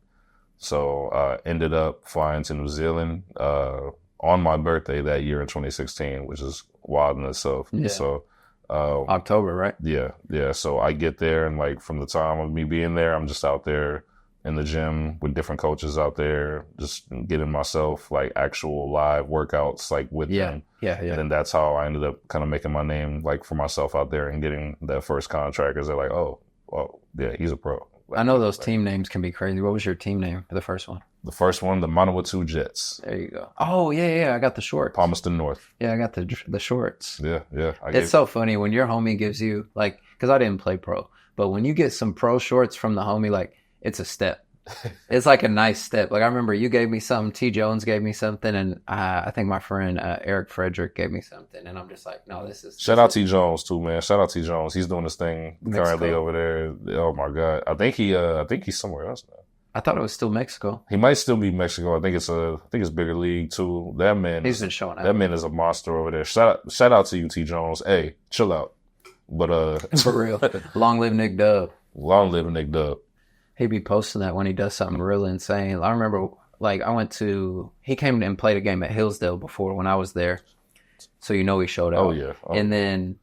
So ended up flying to New Zealand on my birthday that year in 2016, which is wild in itself. Yeah. So October, right? Yeah. So I get there, and like from the time of me being there, I'm just out there in the gym with different coaches out there, just getting myself like actual live workouts like with them. Yeah. And then that's how I ended up kind of making my name like for myself out there and getting that first contract. Because they're like, oh, well, yeah, he's a pro. Like, I know those team names can be crazy. What was your team name for the first one? The first one, the Manawatu Jets. There you go. Oh, yeah. I got the shorts. Palmerston North. Yeah, I got the shorts. Yeah. It's so funny when your homie gives you, like, because I didn't play pro, but when you get some pro shorts from the homie, like, it's a step. It's like a nice step. Like, I remember you gave me something, T. Jones gave me something, and I think my friend Eric Frederick gave me something, and I'm just like, no, this is... Shout out T. Jones, too, man. Shout out T. Jones. He's doing this thing currently over there. Oh, my God. I think he's somewhere else now. I thought it was still Mexico. He might still be Mexico. I think it's bigger league too. That man, he's been showing up. That man is a monster over there. Shout out to you, T. Jones. Hey, chill out. But for real, long live Nick Dub. Long live Nick Dub. He be posting that when he does something really insane. I remember, like, he came and played a game at Hillsdale before when I was there, so he showed up. Oh yeah. And then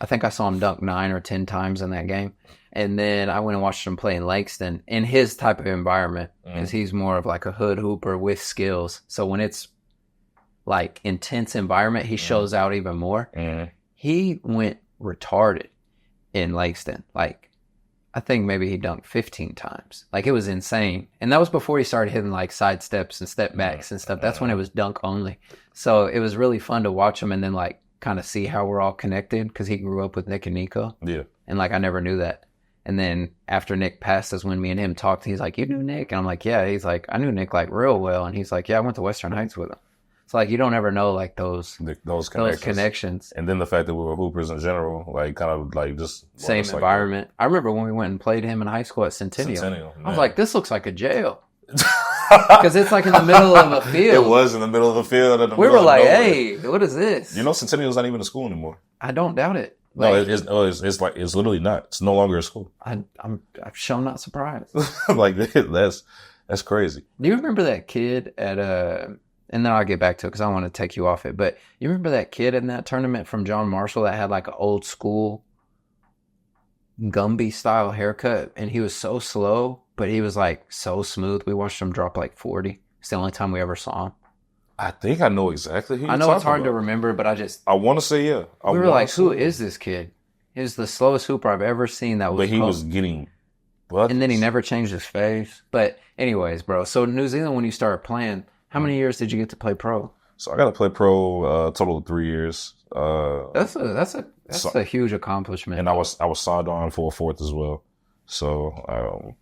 I think I saw him dunk 9 or 10 times in that game. And then I went and watched him play in Lakeston in his type of environment, because he's more of like a hood hooper with skills. So when it's like intense environment, he shows out even more. He went retarded in Lakeston. Like, I think maybe he dunked 15 times. Like, it was insane. And that was before he started hitting like side steps and step backs and stuff. That's when it was dunk only. So it was really fun to watch him and then like kind of see how we're all connected, because he grew up with Nick and Nico. Yeah. And like, I never knew that. And then after Nick passed us, when me and him talked, he's like, you knew Nick? And I'm like, yeah. He's like, I knew Nick like real well. And he's like, yeah, I went to Western Heights with him. It's like, you don't ever know like those connections. And then the fact that we were hoopers in general, like kind of like just same environment. Like, I remember when we went and played him in high school at Centennial. I was like, this looks like a jail. Because it's like in the middle of a field. It was in the middle of a field. We were like, hey, what is this? Centennial's not even a school anymore. I don't doubt it. Like, no, it's literally not. It's no longer a school. I'm sure not surprised. Like, that's crazy. Do you remember that kid at and then I'll get back to it because I want to take you off it. But you remember that kid in that tournament from John Marshall that had like an old school Gumby style haircut, and he was so slow, but he was like so smooth. We watched him drop like 40. It's the only time we ever saw him. I think I know exactly who you're talking about. I know it's hard to remember, but I want to say, yeah. We were like, who is this kid? He was the slowest hooper I've ever seen that was But he was getting buckets. And then he never changed his face. But anyways, bro, so New Zealand, when you started playing, how many years did you get to play pro? So I got to play pro a total of 3 years. That's a huge accomplishment. And I was signed on for a fourth as well. So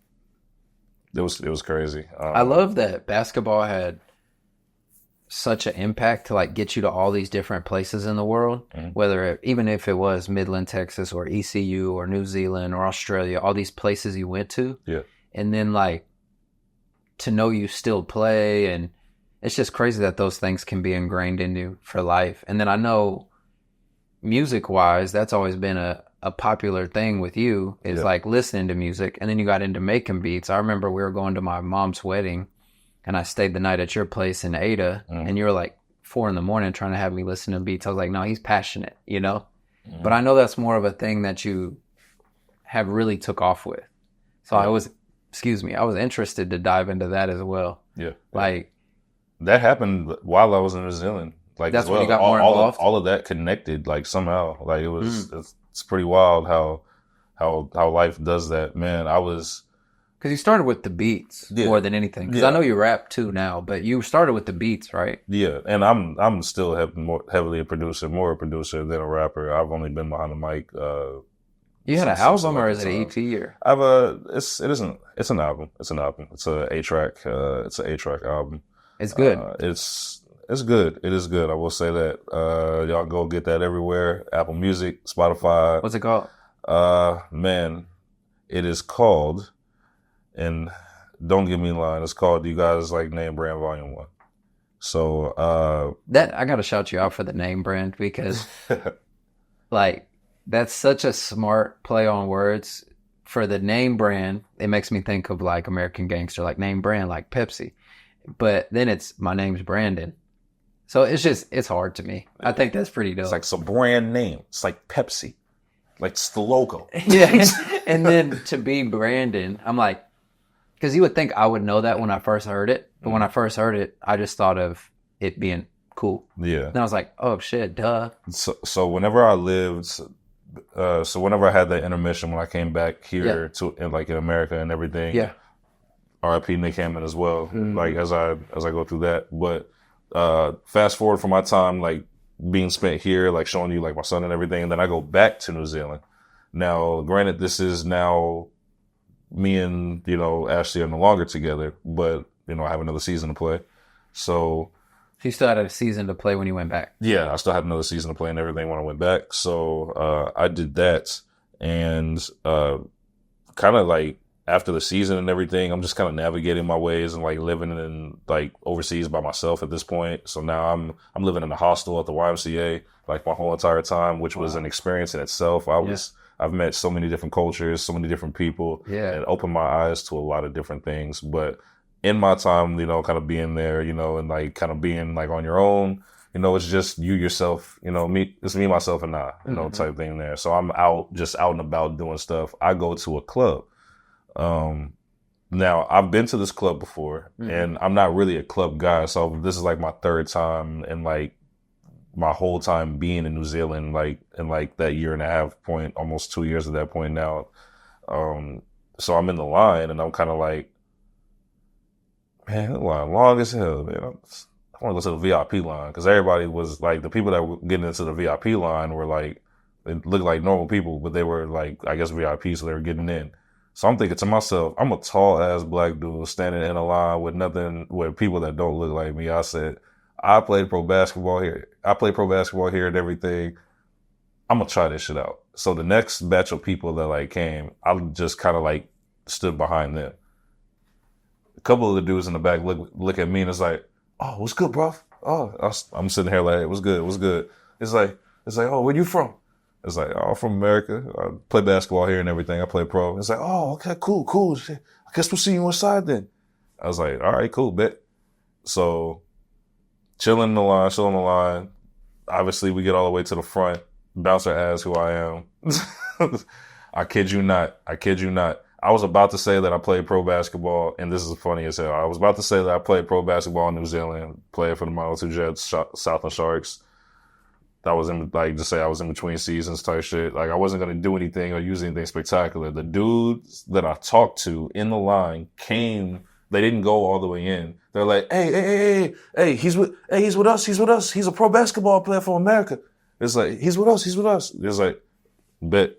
it was crazy. I love that basketball had such an impact to like get you to all these different places in the world, even if it was Midland, Texas, or ECU, or New Zealand, or Australia, all these places you went to. Yeah. And then like to know you still play, and it's just crazy that those things can be ingrained in you for life. And then I know music wise, that's always been a popular thing with you is like listening to music. And then you got into making beats. I remember we were going to my mom's wedding and I stayed the night at your place in Ada and you were like 4 a.m. trying to have me listen to beats. I was like, no, he's passionate, you know? But I know that's more of a thing that you have really took off with. So I was interested to dive into that as well. Yeah. Like that happened while I was in New Zealand. Like that's as well. when you got more involved. All of that connected, like somehow. Like it was. It's pretty wild how life does that, man. Because you started with the beats more than anything. Because I know you rap too now, but you started with the beats, right? Yeah, and I'm still heavily a producer, more a producer than a rapper. I've only been behind the mic. You had an album, or is it an EP? Or it's an album. It's an album. It's a 8-track. It's an 8-track album. It's good. It's good. It is good. I will say that. Y'all go get that everywhere. Apple Music, Spotify. What's it called? Man, it is called, and don't get me lying, it's called You Guys Like Naymebrand Volume 1. So, that I gotta shout you out for the Naymebrand because like that's such a smart play on words. For the Naymebrand, it makes me think of like American Gangster, like Naymebrand, like Pepsi. But then it's my name's Brandon. So it's hard to me. I think that's pretty dope. It's like, it's a brand name. It's like Pepsi. Like it's the logo. Yeah. And then to be Brandon, I'm like, because you would think I would know that when I first heard it. But when I first heard it, I just thought of it being cool. Yeah. And I was like, oh shit, duh. So whenever I had that intermission when I came back here in America and everything. Yeah. R.I.P. Nick Hammond as well. Like as I go through that. But fast forward from my time like being spent here, like showing you like my son and everything, and then I go back to New Zealand. Now, granted, this is now me and Ashley are no longer together, but I have another season to play. So you still had a season to play when you went back? Yeah, I still had another season to play and everything when I went back. So I did that, and kind of like after the season and everything, I'm just kind of navigating my ways and like living in like overseas by myself at this point. So now I'm living in a hostel at the YMCA like my whole entire time, which was an experience in itself. I've met so many different cultures, so many different people, and opened my eyes to a lot of different things. But in my time, kind of being there, and like kind of being like on your own, it's just you yourself, it's me, myself, and I, type thing there. So I'm out and about doing stuff. I go to a club. Now I've been to this club before and I'm not really a club guy. So this is like my 3rd time and like my whole time being in New Zealand, like in like that year and a half point, almost 2 years at that point now. So I'm in the line and I'm kind of like, man, that line long as hell, man. I want to go to the VIP line because everybody was like, the people that were getting into the VIP line were like, they looked like normal people, but they were like, I guess VIP, so they were getting in. So I'm thinking to myself, I'm a tall ass black dude standing in a line with people that don't look like me. I said, I played pro basketball here. And everything. I'm gonna try this shit out. So the next batch of people that like came, I just kind of like stood behind them. A couple of the dudes in the back look at me and it's like, oh, what's good, bro? Oh, I'm sitting here like, what's good? It's like, oh, where you from? It's like, oh, I'm from America. I play basketball here and everything. I play pro. It's like, oh, okay, cool. Shit. I guess we'll see you inside then. I was like, all right, cool, bet. So chilling in the line. Obviously, we get all the way to the front. Bouncer asks who I am. I kid you not. I was about to say that I played pro basketball, and this is funny as hell. I was about to say that I played pro basketball in New Zealand, played for the Model 2 Jets, Southland Sharks. That was I was in between seasons type shit. Like I wasn't going to do anything or use anything spectacular. The dudes that I talked to in the line came, they didn't go all the way in. They're like, hey, he's with us. He's a pro basketball player from America. It's like, he's with us. It's like, bet,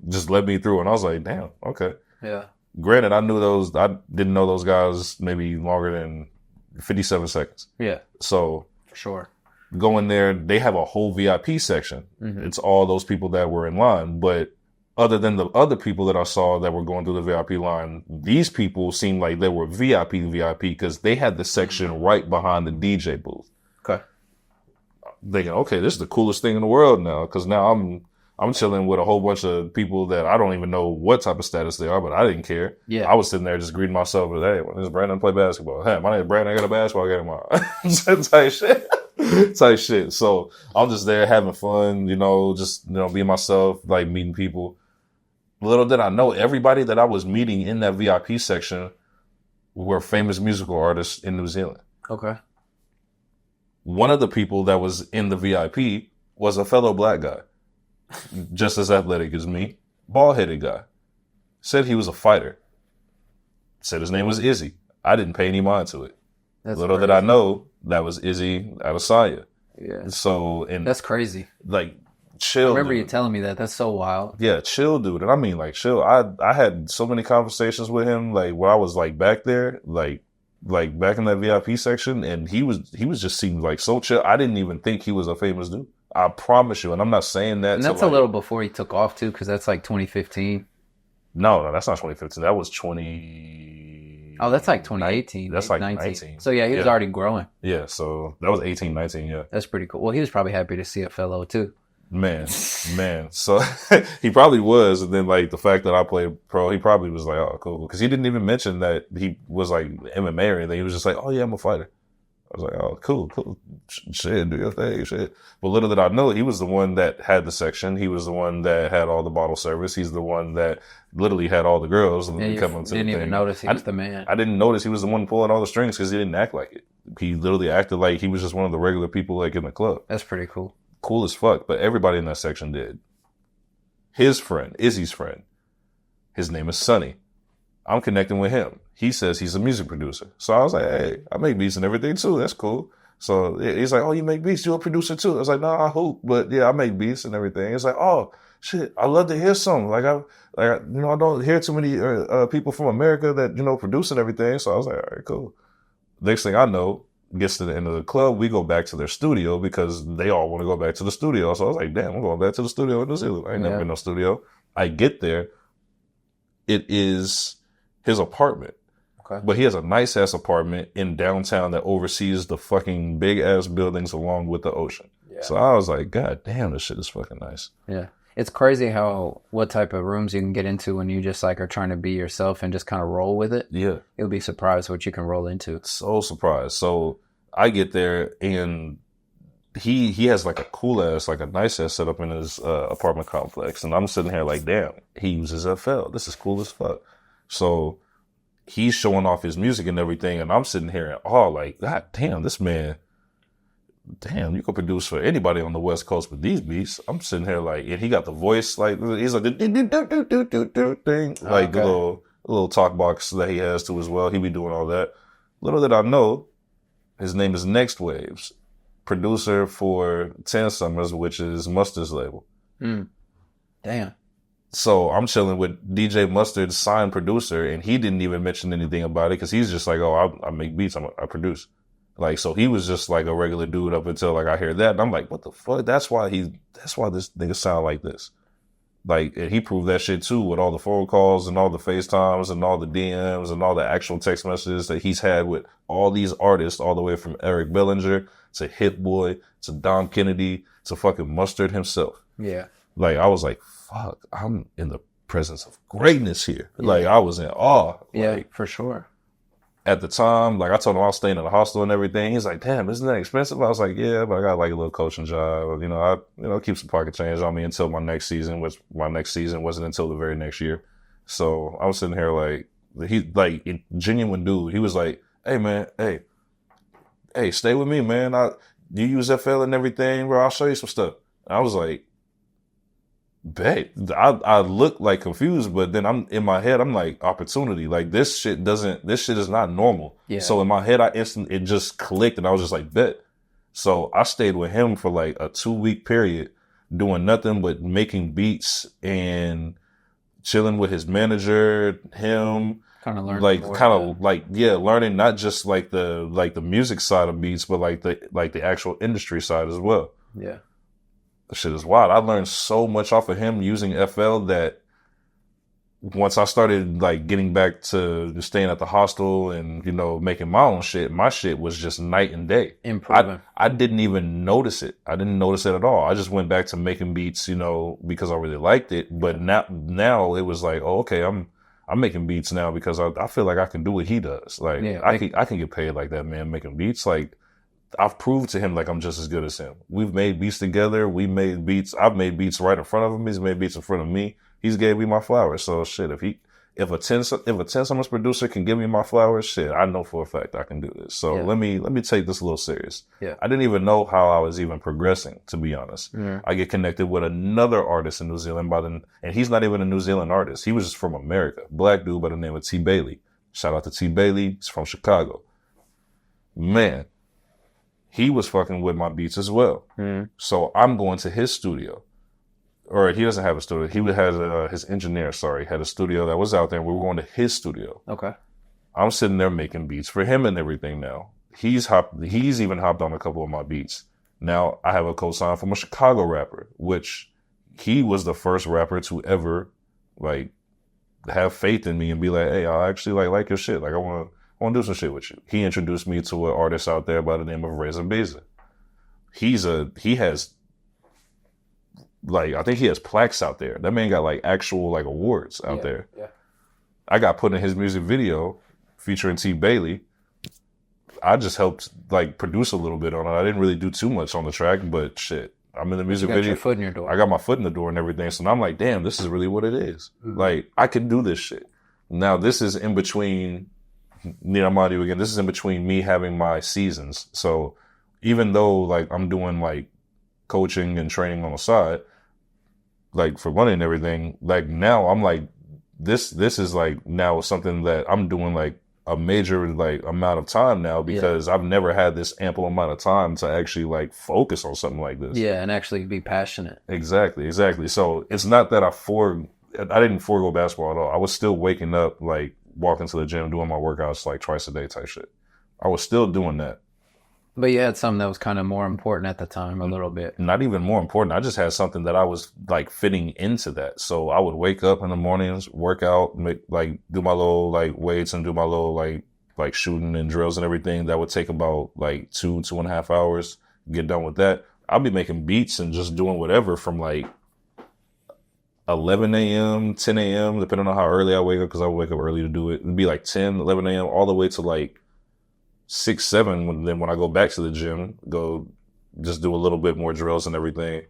just let me through. And I was like, damn, okay. Yeah. Granted, I didn't know those guys maybe longer than 57 seconds. Yeah. So For sure. going there, they have a whole VIP section. Mm-hmm. It's all those people that were in line. But other than the other people that I saw that were going through the VIP line, these people seemed like they were VIP because they had the section right behind the DJ booth. Okay. Thinking, okay, this is the coolest thing in the world now, because now I'm chilling with a whole bunch of people that I don't even know what type of status they are, but I didn't care. Yeah. I was sitting there just greeting myself with, hey, when does Brandon play basketball? Hey, my name is Brandon, I got a basketball game on. type shit. So I'm just there having fun, being myself, like meeting people. Little did I know, everybody that I was meeting in that VIP section were famous musical artists in New Zealand. Okay. One of the people that was in the VIP was a fellow black guy, just as athletic as me, bald-headed guy. Said he was a fighter. Said his name was Izzy. I didn't pay any mind to it. Little did I know, that was Izzy Adesanya. Yeah. So, and that's crazy. Like, chill. I remember you telling me that. That's so wild. Yeah, chill, dude. And I mean, like, chill. I had so many conversations with him, like, when I was, like, back there, like back in that VIP section, and he was just seemed like so chill. I didn't even think he was a famous dude. I promise you. And I'm not saying that. And that's a little before he took off, too, because that's like 2015. No, that's not 2015. That was 20. Oh, that's like 2018. That's like 19. So, yeah, he was already growing. Yeah, so that was 18, 19, yeah. That's pretty cool. Well, he was probably happy to see a fellow, too. Man. So he probably was. And then, like, the fact that I played pro, he probably was like, oh, cool. Because he didn't even mention that he was, like, MMA or anything. He was just like, oh, yeah, I'm a fighter. I was like, oh, cool. Shit, do your thing, shit. But little did I know, he was the one that had the section. He was the one that had all the bottle service. He's the one that literally had all the girls come into the thing. Didn't even notice he was the man. I didn't notice he was the one pulling all the strings because he didn't act like it. He literally acted like he was just one of the regular people, like, in the club. That's pretty cool. Cool as fuck, but everybody in that section did. His friend, Izzy's friend, his name is Sonny. I'm connecting with him. He says he's a music producer. So I was like, hey, I make beats and everything too. That's cool. So he's like, oh, you make beats? You're a producer too? I was like, no, I hoop, but yeah, I make beats and everything. It's like, oh, shit, I love to hear some. I don't hear too many people from America that, produce and everything. So I was like, all right, cool. Next thing I know, gets to the end of the club, we go back to their studio because they all want to go back to the studio. So I was like, damn, I'm going back to the studio in New Zealand. I ain't never been no studio. I get there. It is his apartment. Okay. But he has a nice ass apartment in downtown that oversees the fucking big ass buildings along with the ocean. Yeah. So I was like, God damn, this shit is fucking nice. Yeah. It's crazy what type of rooms you can get into when you just like are trying to be yourself and just kind of roll with it. Yeah. You'll be surprised what you can roll into. So surprised. So I get there and he has like a cool ass, like a nice ass setup in his apartment complex. And I'm sitting here like, damn, he uses FL. This is cool as fuck. So he's showing off his music and everything. And I'm sitting here in awe like, God damn, this man. Damn, you could produce for anybody on the West Coast with these beats. I'm sitting here like, and he got the voice, like, he's like, thing, like the little talk box that he has too as well. He be doing all that. Little did I know, his name is Next Waves, producer for 10 Summers, which is Mustard's label. Damn. So I'm chilling with DJ Mustard's signed producer, and he didn't even mention anything about it because he's just like, oh, I make beats, I produce. Like, so he was just like a regular dude up until like I hear that. And I'm like, what the fuck? That's why this nigga sound like this. Like, and he proved that shit too with all the phone calls and all the FaceTimes and all the DMs and all the actual text messages that he's had with all these artists, all the way from Eric Bellinger to Hit Boy to Dom Kennedy to fucking Mustard himself. Yeah. Like, I was like, fuck, I'm in the presence of greatness here. Yeah. Like, I was in awe. Yeah, like, for sure. At the time, like I told him I was staying in a hostel and everything. He's like, damn, isn't that expensive? I was like, yeah, but I got like a little coaching job. I keep some pocket change on me until my next season, which my next season wasn't until the very next year. So I was sitting here like, he like a genuine dude. He was like, hey man, hey, stay with me, man. You use FL and everything, bro. I'll show you some stuff. And I was like, bet. I look like confused, but then I'm in my head, I'm like, opportunity. Like this shit is not normal. Yeah. So in my head, it just clicked and I was just like, bet. So I stayed with him for like a 2-week period doing nothing but making beats and chilling with his manager, him. Kind of learning Like, more kind of of like, learning not just like the music side of beats, but like the actual industry side as well. Yeah. The shit is wild. I learned so much off of him using FL that once I started like getting back to staying at the hostel and, making my own shit, my shit was just night and day. Improving. I didn't even notice it. I didn't notice it at all. I just went back to making beats, because I really liked it. But now it was like, oh, okay, I'm making beats now because I feel like I can do what he does. Like, I can get paid like that, man, making beats. Like, I've proved to him like I'm just as good as him. We've made beats together. We made beats. I've made beats right in front of him. He's made beats in front of me. He's gave me my flowers. So shit, if a 10 summers producer can give me my flowers, shit, I know for a fact I can do this. So let me take this a little serious. Yeah. I didn't even know how I was even progressing, to be honest. Yeah. I get connected with another artist in New Zealand and he's not even a New Zealand artist. He was just from America. Black dude by the name of T. Bailey. Shout out to T. Bailey. He's from Chicago. Man, he was fucking with my beats as well. Mm. So I'm going to his studio. Or he doesn't have a studio. He has his engineer, had a studio that was out there. And we were going to his studio. Okay. I'm sitting there making beats for him and everything now. He's even hopped on a couple of my beats. Now I have a co-sign from a Chicago rapper, which he was the first rapper to ever like have faith in me and be like, hey, I actually like your shit. Like I want to do some shit with you. He introduced me to an artist out there by the name of Reza Beza. He has like, I think he has plaques out there. That man got like actual like awards out there. Yeah. I got put in his music video featuring T. Bailey. I just helped like produce a little bit on it. I didn't really do too much on the track, but shit, I'm in the music video. Your foot in your door. I got my foot in the door and everything. So now I'm like, damn, this is really what it is. Mm-hmm. Like I can do this shit. Now this is in between, Naymebrand again, this is in between me having my seasons. So even though like I'm doing like coaching and training on the side, like for money and everything, like now I'm like, this is like now something that I'm doing like a major like amount of time now because I've never had this ample amount of time to actually like focus on something like this. Yeah, and actually be passionate. Exactly. So it's not that I didn't forego basketball at all. I was still waking up, like walking to the gym, doing my workouts like twice a day type shit. I was still doing that. But you had something that was kind of more important at the time, a little bit. Not even more important. I just had something that I was like fitting into that. So I would wake up in the mornings, work out, do my little like weights and do my little like shooting and drills and everything. That would take about like 2.5 hours. Get done with that. I'll be making beats and just doing whatever from like 11 a.m., 10 a.m., depending on how early I wake up, because I wake up early to do it. It'd be like 10, 11 a.m. all the way to like 6, 7. Then when I go back to the gym, go just do a little bit more drills and everything.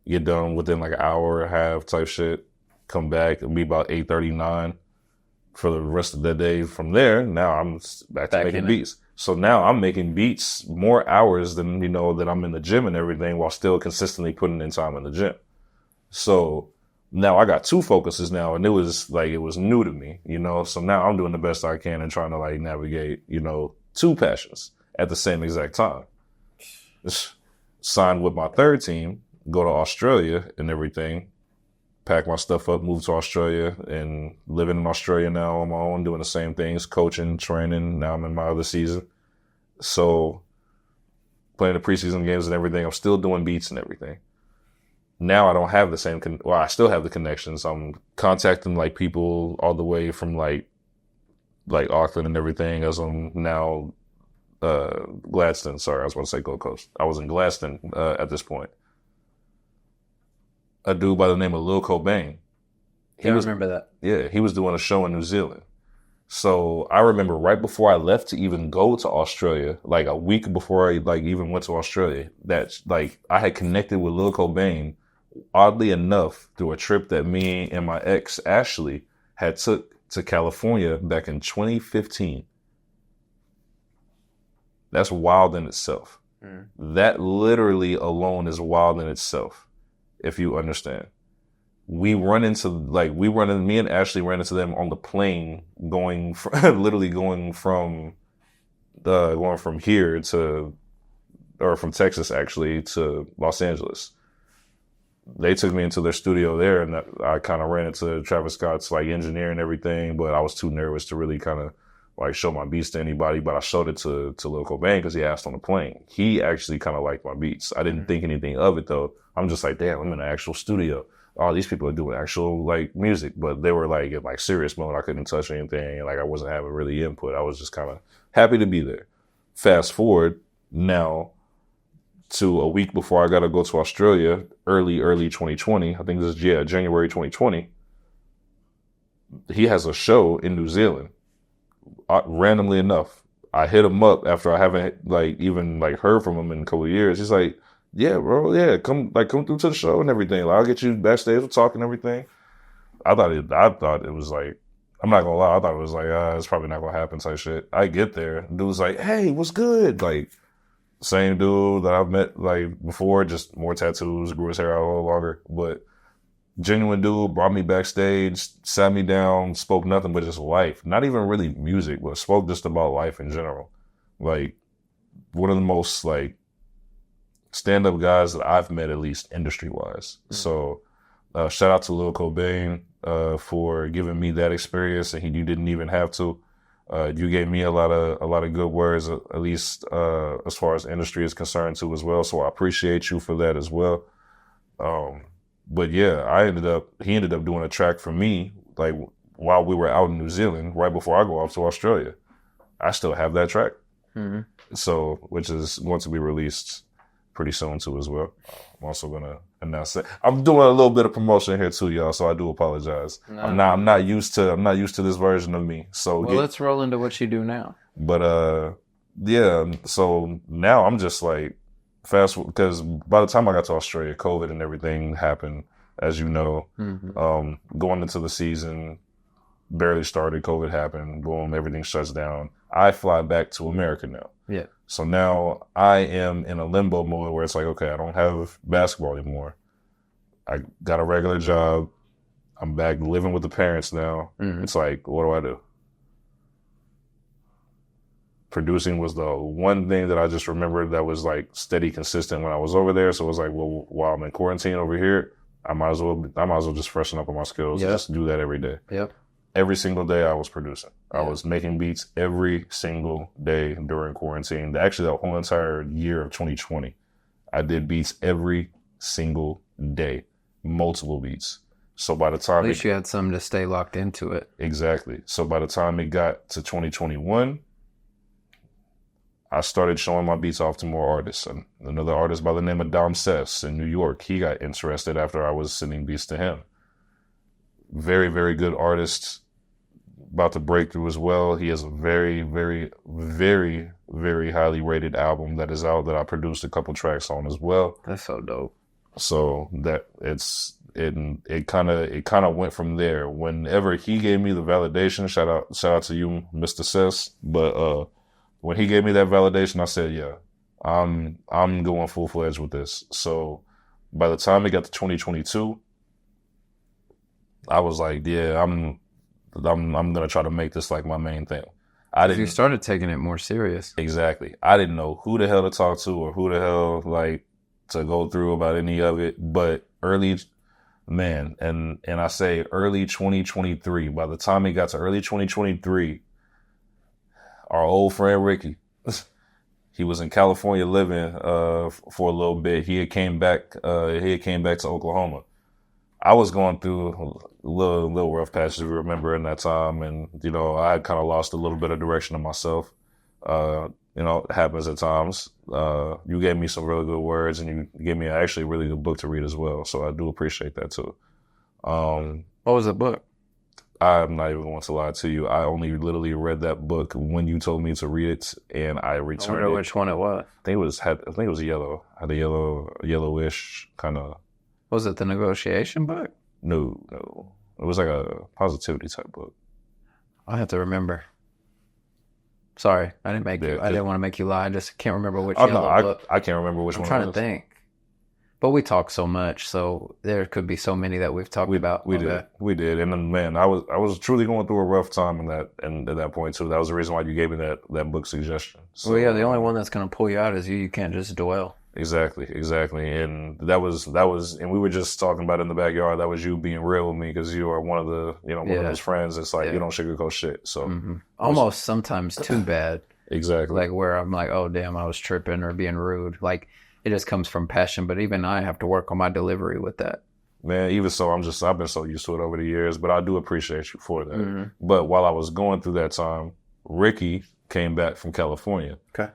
Get done within like an hour and a half type shit. Come back. It'll be about 8:39 for the rest of the day. From there, now I'm back to making beats. So now I'm making beats more hours than, that I'm in the gym and everything while still consistently putting in time in the gym. So now I got 2 focuses now, and it was new to me, So now I'm doing the best I can and trying to like navigate, 2 passions at the same exact time. Signed with my 3rd team, go to Australia and everything, pack my stuff up, move to Australia, and living in Australia now on my own, doing the same things, coaching, training. Now I'm in my other season. So playing the preseason games and everything, I'm still doing beats and everything. Now I don't have the same, I still have the connections. I'm contacting like people all the way from like Auckland and everything, as I'm now Gladstone. Sorry, I was about to say Gold Coast. I was in Gladstone at this point. A dude by the name of Lil Cobain. I remember that. Yeah, he was doing a show in New Zealand. So I remember right before I left to even go to Australia, like a week before I like even went to Australia, that like I had connected with Lil Cobain, oddly enough, through a trip that me and my ex Ashley had took to California back in 2015. That's wild in itself. Mm. That literally alone is wild in itself, if you understand. Me and Ashley ran into them on the plane going from here to, or from Texas actually, to Los Angeles. they took me into their studio there, and I kind of ran into Travis Scott's like engineer and everything, but I was too nervous to really kind of like show my beats to anybody. But I showed it to Lil Cobain because he asked on the plane. He actually kind of liked my beats. I didn't think anything of it though. I'm just like, damn, I'm in an actual studio. Oh, these people are doing actual like music, but they were like in like serious mode. I couldn't touch anything. Like I wasn't having really input. I was just kind of happy to be there. Fast forward now to a week before I got to go to Australia, early 2020. I think this is, January 2020. He has a show in New Zealand. Randomly enough, I hit him up after I haven't like even like heard from him in a couple of years. He's like, yeah, bro, yeah, come through to the show and everything. Like, I'll get you backstage, we'll talk and everything. I thought it was like, I'm not gonna lie, I thought it was like, it's probably not gonna happen type shit. I get there, dude's like, hey, what's good? Like, same dude that I've met like before, just more tattoos, grew his hair out a little longer, but genuine dude, brought me backstage, sat me down, spoke nothing but just life. Not even really music, but spoke just about life in general. Like, one of the most like stand-up guys that I've met, at least industry-wise. Mm-hmm. So, shout out to Lil Cobain for giving me that experience, and you didn't even have to. You gave me a lot of good words, at least as far as the industry is concerned too, as well. So I appreciate you for that as well. But yeah, he ended up doing a track for me, like while we were out in New Zealand, right before I go off to Australia. I still have that track. Mm-hmm. So, which is going to be released pretty soon too as well. I'm also going to announce that. I'm doing a little bit of promotion here too, y'all, so I do apologize. No. I'm not used to this version of me. So let's roll into what you do now. But yeah, so now I'm just like because by the time I got to Australia, COVID and everything happened, as you know. Mm-hmm. Going into the season, barely started, COVID happened, boom, everything shuts down. I fly back to America now. Yeah. So now I am in a limbo mode where it's like, okay, I don't have basketball anymore. I got a regular job. I'm back living with the parents now. Mm-hmm. It's like, what do I do? Producing was the one thing that I just remembered that was like steady, consistent when I was over there. So it was like, well, while I'm in quarantine over here, I might as well just freshen up on my skills. Yep. Just do that every day. Yep. Every single day I was producing. Yeah. I was making beats every single day during quarantine. Actually, the whole entire year of 2020, I did beats every single day, multiple beats. So by the time at least you had something to stay locked into it. Exactly. So by the time it got to 2021, I started showing my beats off to more artists. And another artist by the name of Dom Sess in New York, he got interested after I was sending beats to him. Very, very good artist, about to break through as well. He has a very, very, very, very highly rated album that is out that I produced a couple tracks on as well. That's so dope. So that it kind of went from there. Whenever he gave me the validation, shout out to you, Mr. Sess. But when he gave me that validation, I said, yeah, I'm going full fledged with this. So by the time it got to 2022, I was like, yeah, I'm gonna try to make this like my main thing. You started taking it more serious. Exactly. I didn't know who the hell to talk to or who the hell like to go through about any of it. But early 2023. By the time it got to early 2023, our old friend Ricky, he was in California living for a little bit. He had came back to Oklahoma. I was going through a little rough patches, if you remember, in that time. And, I had kind of lost a little bit of direction of myself. It happens at times. You gave me some really good words, and you gave me actually a really good book to read as well. So I do appreciate that too. What was the book? I'm not even going to lie to you. I only literally read that book when you told me to read it, and I returned it. I wonder which one it was. I think it was yellow. Had a yellowish kind of. Was it the negotiation book? No. It was like a positivity type book. I'll have to remember. Sorry, I didn't want to make you lie. I just can't remember which book. I can't remember which one. I'm trying to think. But we talk so much, so there could be so many that we've talked about. We did. And then, man, I was truly going through a rough time at that point too. That was the reason why you gave me that book suggestion. So, well, yeah, the only one that's going to pull you out is you. You can't just dwell. Exactly. And that was, and we were just talking about it in the backyard. That was you being real with me because you are one of the, one of those friends. It's like, you don't sugarcoat shit. So almost sometimes too bad. Exactly. Like where I'm like, oh damn, I was tripping or being rude. Like it just comes from passion. But even I have to work on my delivery with that. Man, even so, I've been so used to it over the years, but I do appreciate you for that. But while I was going through that time, Ricky came back from California. Okay.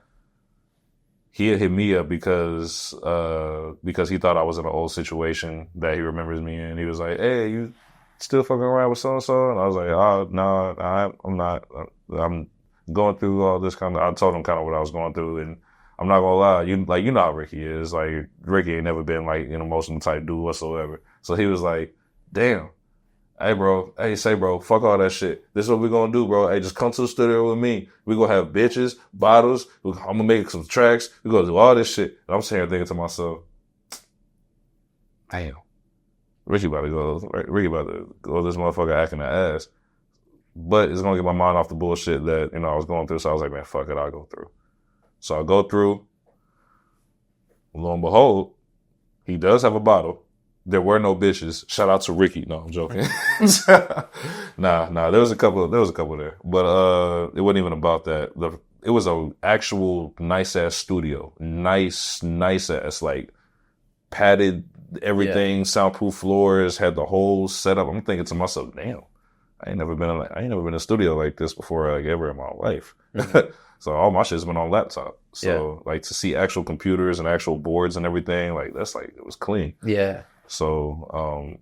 He had hit me up because he thought I was in an old situation that he remembers me in. He was like, "Hey, you still fucking around with so-and-so?" And I was like, "Oh, no, I'm not. I'm going through all this kind of," I told him kind of what I was going through, and I'm not gonna lie, you know how Ricky is. Like, Ricky ain't never been like an emotional type dude whatsoever. So he was like, "Damn. Hey, bro. Hey, say, bro, fuck all that shit. This is what we're gonna do, bro. Hey, just come to the studio with me. We're gonna have bitches, bottles. I'm gonna make some tracks. We're gonna do all this shit." And I'm sitting here thinking to myself, damn, Ricky about to go this motherfucker acting an ass. But it's gonna get my mind off the bullshit that, I was going through. So I was like, man, fuck it, I'll go through. So I go through. Lo and behold, he does have a bottle. There were no bitches. Shout out to Ricky. No, I'm joking. Nah. There was a couple there, but it wasn't even about that. It was a actual nice ass studio, nice ass, like padded everything, soundproof floors, had the whole setup. I'm thinking to myself, damn, I ain't never been in a studio like this before, like ever in my life. So all my shit's been on laptop. So like to see actual computers and actual boards and everything, like that's like, it was clean. Yeah. So,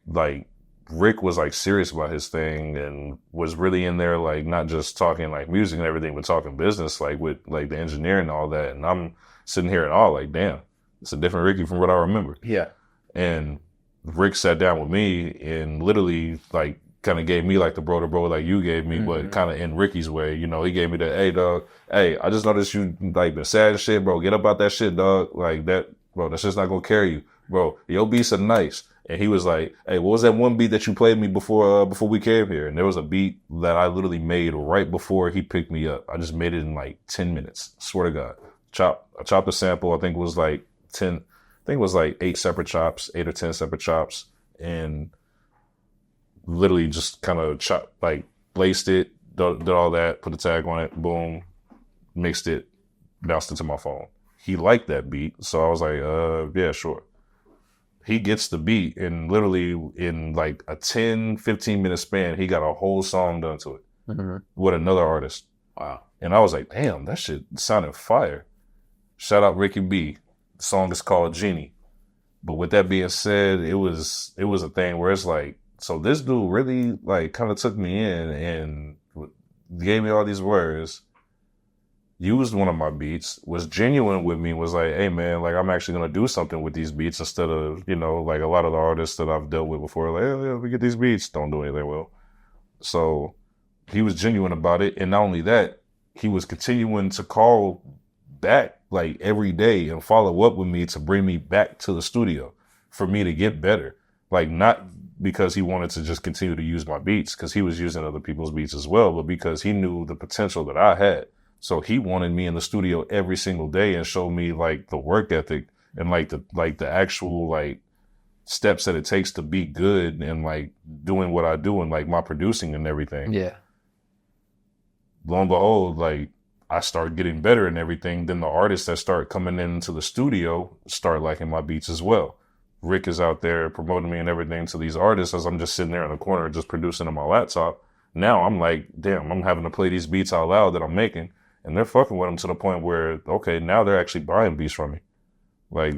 like Rick was like serious about his thing and was really in there, like not just talking like music and everything, but talking business, like with like the engineering and all that. And I'm sitting here and all like, damn, it's a different Ricky from what I remember. Yeah. And Rick sat down with me and literally like kind of gave me like the bro to bro like you gave me, but kind of in Ricky's way. He gave me that, hey dog, hey, I just noticed you like been sad and shit, bro. Get up out that shit, dog. Like that, bro, that's just not gonna carry you. Bro, your beats are nice. And he was like, hey, what was that one beat that you played me before we came here? And there was a beat that I literally made right before he picked me up. I just made it in like 10 minutes. Swear to God. I chopped a sample. I think it was like 8 separate chops, 8 or 10 separate chops. And literally just kind of laced it, did all that, put a tag on it, boom, mixed it, bounced it to my phone. He liked that beat. So I was like, yeah, sure. He gets the beat and literally in like a 10, 15 minute span, he got a whole song done to it with another artist. Wow. And I was like, damn, that shit sounded fire. Shout out Ricky B. The song is called Genie. But with that being said, it was a thing where it's like, so this dude really like kind of took me in and gave me all these words, used one of my beats, was genuine with me, was like, hey man, like I'm actually going to do something with these beats instead of, like a lot of the artists that I've dealt with before, like, hey, we get these beats, don't do anything well. So he was genuine about it. And not only that, he was continuing to call back like every day and follow up with me to bring me back to the studio for me to get better. Like not because he wanted to just continue to use my beats, because he was using other people's beats as well, but because he knew the potential that I had. So he wanted me in the studio every single day and showed me like the work ethic and like the actual like steps that it takes to be good and like doing what I do and like my producing and everything. Yeah. Lo and behold, like I start getting better and everything. Then the artists that start coming into the studio start liking my beats as well. Rick is out there promoting me and everything to these artists as I'm just sitting there in the corner just producing on my laptop. Now I'm like, damn, I'm having to play these beats out loud that I'm making. And they're fucking with them to the point where, okay, now they're actually buying beats from me. Like,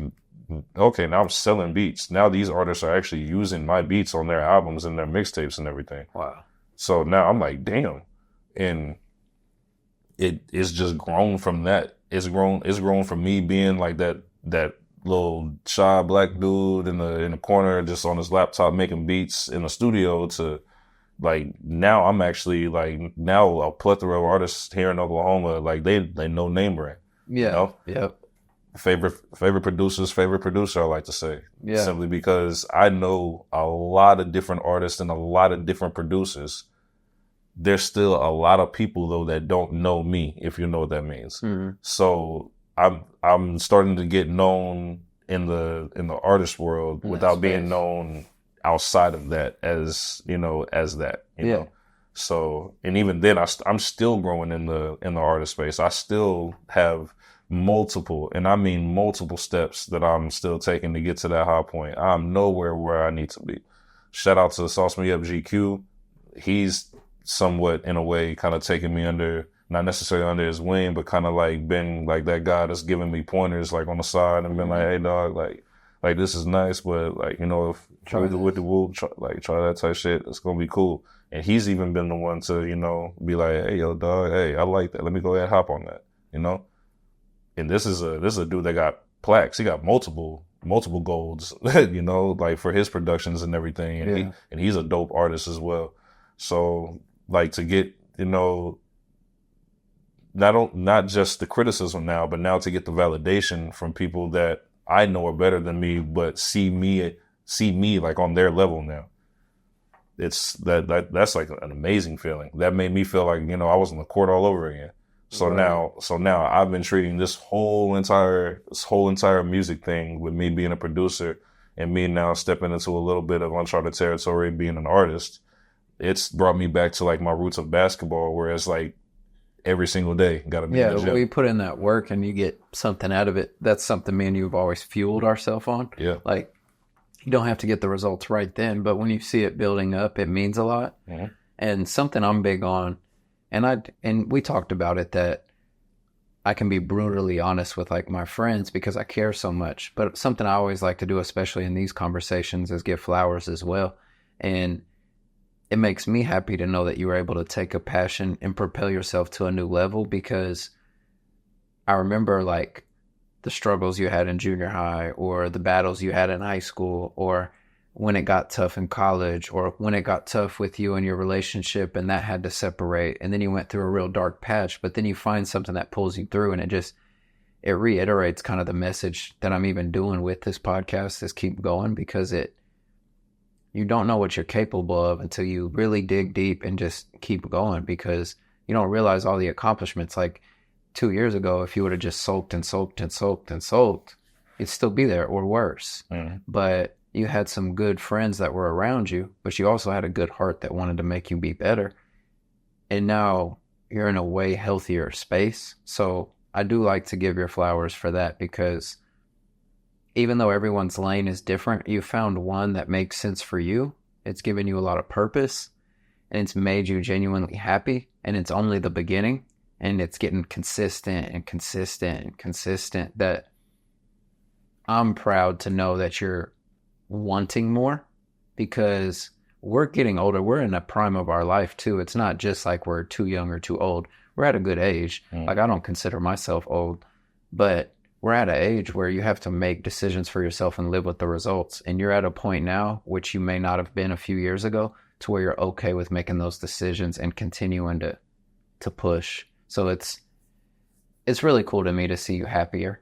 okay, now I'm selling beats. Now these artists are actually using my beats on their albums and their mixtapes and everything. Wow. So now I'm like, damn. And it's just grown from that. It's grown from me being like that little shy black dude in the corner just on his laptop making beats in the studio to like now I'm actually like now a plethora of artists here in Oklahoma, like they know Naymebrand. Yeah. Yep. Favorite producer, I like to say. Yeah. Simply because I know a lot of different artists and a lot of different producers. There's still a lot of people though that don't know me, if you know what that means. Mm-hmm. So I'm starting to get known in the artist world without being known outside of that as that, you know. So, and even then I'm still growing in the artist space. I still have multiple, and I mean multiple steps that I'm still taking to get to that high point. I'm nowhere where I need to be. Shout out to Sauce Me Up GQ. He's somewhat, in a way, kind of taking me under, not necessarily under his wing, but kind of like been like that guy that's giving me pointers like on the side and been like, hey dog, like this is nice, but like, you know, if try with the whoop, try that type shit, it's gonna be cool. And he's even been the one to, you know, be like, hey yo dog, hey, I like that. Let me go ahead and hop on that, you know? And this is a dude that got plaques. He got multiple golds, you know, like for his productions and everything. And he's a dope artist as well. So like to get, you know, not just the criticism now, but now to get the validation from people that I know are better than me, but see me like on their level now. It's that's like an amazing feeling. That made me feel like, you know, I was on the court all over again. So now I've been treating this whole entire music thing with me being a producer and me now stepping into a little bit of uncharted territory, being an artist. It's brought me back to like my roots of basketball, where it's like every single day got to be in the gym. We put in that work and you get something out of it. That's something me and you have always fueled ourselves on. Yeah. Like you don't have to get the results right then, but when you see it building up, it means a lot. Mm-hmm. And something I'm big on, and we talked about it, that I can be brutally honest with like my friends because I care so much. But something I always like to do, especially in these conversations, is give flowers as well. And it makes me happy to know that you were able to take a passion and propel yourself to a new level, because I remember like the struggles you had in junior high, or the battles you had in high school, or when it got tough in college, or when it got tough with you and your relationship and that had to separate, and then you went through a real dark patch, but then you find something that pulls you through, and it reiterates kind of the message that I'm even doing with this podcast, is keep going, because you don't know what you're capable of until you really dig deep and just keep going, because you don't realize all the accomplishments. Like 2 years ago, if you would have just sulked and sulked and sulked and sulked, you'd still be there or worse. Mm-hmm. But you had some good friends that were around you, but you also had a good heart that wanted to make you be better. And now you're in a way healthier space. So I do like to give your flowers for that, because even though everyone's lane is different, you found one that makes sense for you. It's given you a lot of purpose, and it's made you genuinely happy, and it's only the beginning, and it's getting consistent and consistent and consistent, that I'm proud to know that you're wanting more, because we're getting older. We're in the prime of our life too. It's not just like we're too young or too old. We're at a good age. Like I don't consider myself old, but we're at an age where you have to make decisions for yourself and live with the results. And you're at a point now, which you may not have been a few years ago, to where you're okay with making those decisions and continuing to push. So it's really cool to me to see you happier,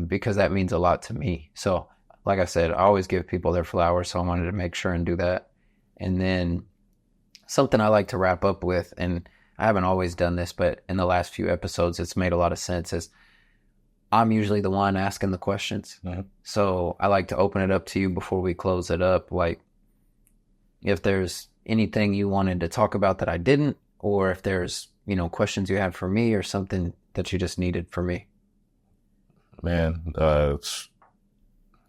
because that means a lot to me. So like I said, I always give people their flowers, so I wanted to make sure and do that. And then something I like to wrap up with, and I haven't always done this, but in the last few episodes, it's made a lot of sense, is I'm usually the one asking the questions. Mm-hmm. So I like to open it up to you before we close it up. Like if there's anything you wanted to talk about that I didn't, or if there's, you know, questions you have for me or something that you just needed for me. Man,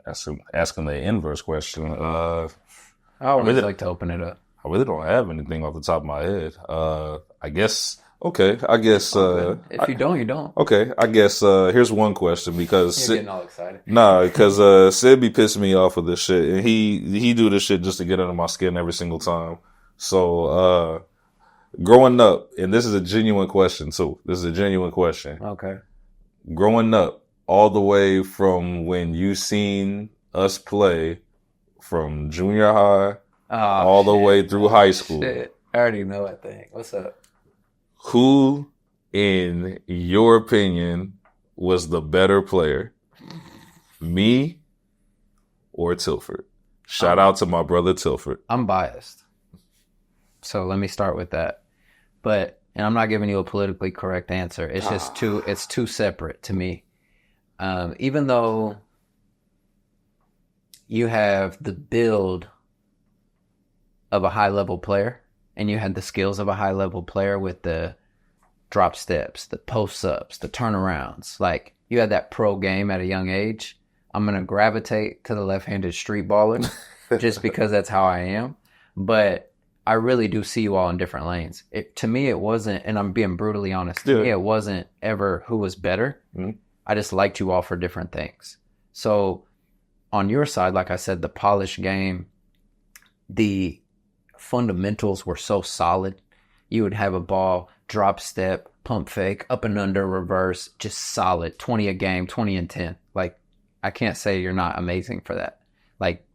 asking the inverse question. I always like to open it up. I really don't have anything off the top of my head. I guess. Okay. I guess. If you don't, you don't. Okay. I guess. Here's one question, because you're getting all excited. Nah, because Sid be pissing me off with this shit, and he do this shit just to get under my skin every single time. So, growing up, and this is a genuine question too. This is a genuine question. Okay. Growing up, all the way from when you seen us play, from junior high all the way through high school. Shit. I already know that thing. What's up? Who, in your opinion, was the better player? Me or Tilford? Shout out to my brother Tilford. I'm biased. So let me start with that. And I'm not giving you a politically correct answer. It's just too separate to me. Even though you have the build of a high-level player and you had the skills of a high-level player with the drop steps, the post-ups, the turnarounds, like you had that pro game at a young age, I'm going to gravitate to the left-handed street baller just because that's how I am. But I really do see you all in different lanes. To me, it wasn't, and I'm being brutally honest, to me, it wasn't ever who was better. Mm-hmm. I just liked you all for different things. So on your side, like I said, the polished game, the fundamentals were so solid. You would have a ball, drop step, pump fake, up and under, reverse, just solid, 20 a game, 20 and 10. Like, I can't say you're not amazing for that. Like,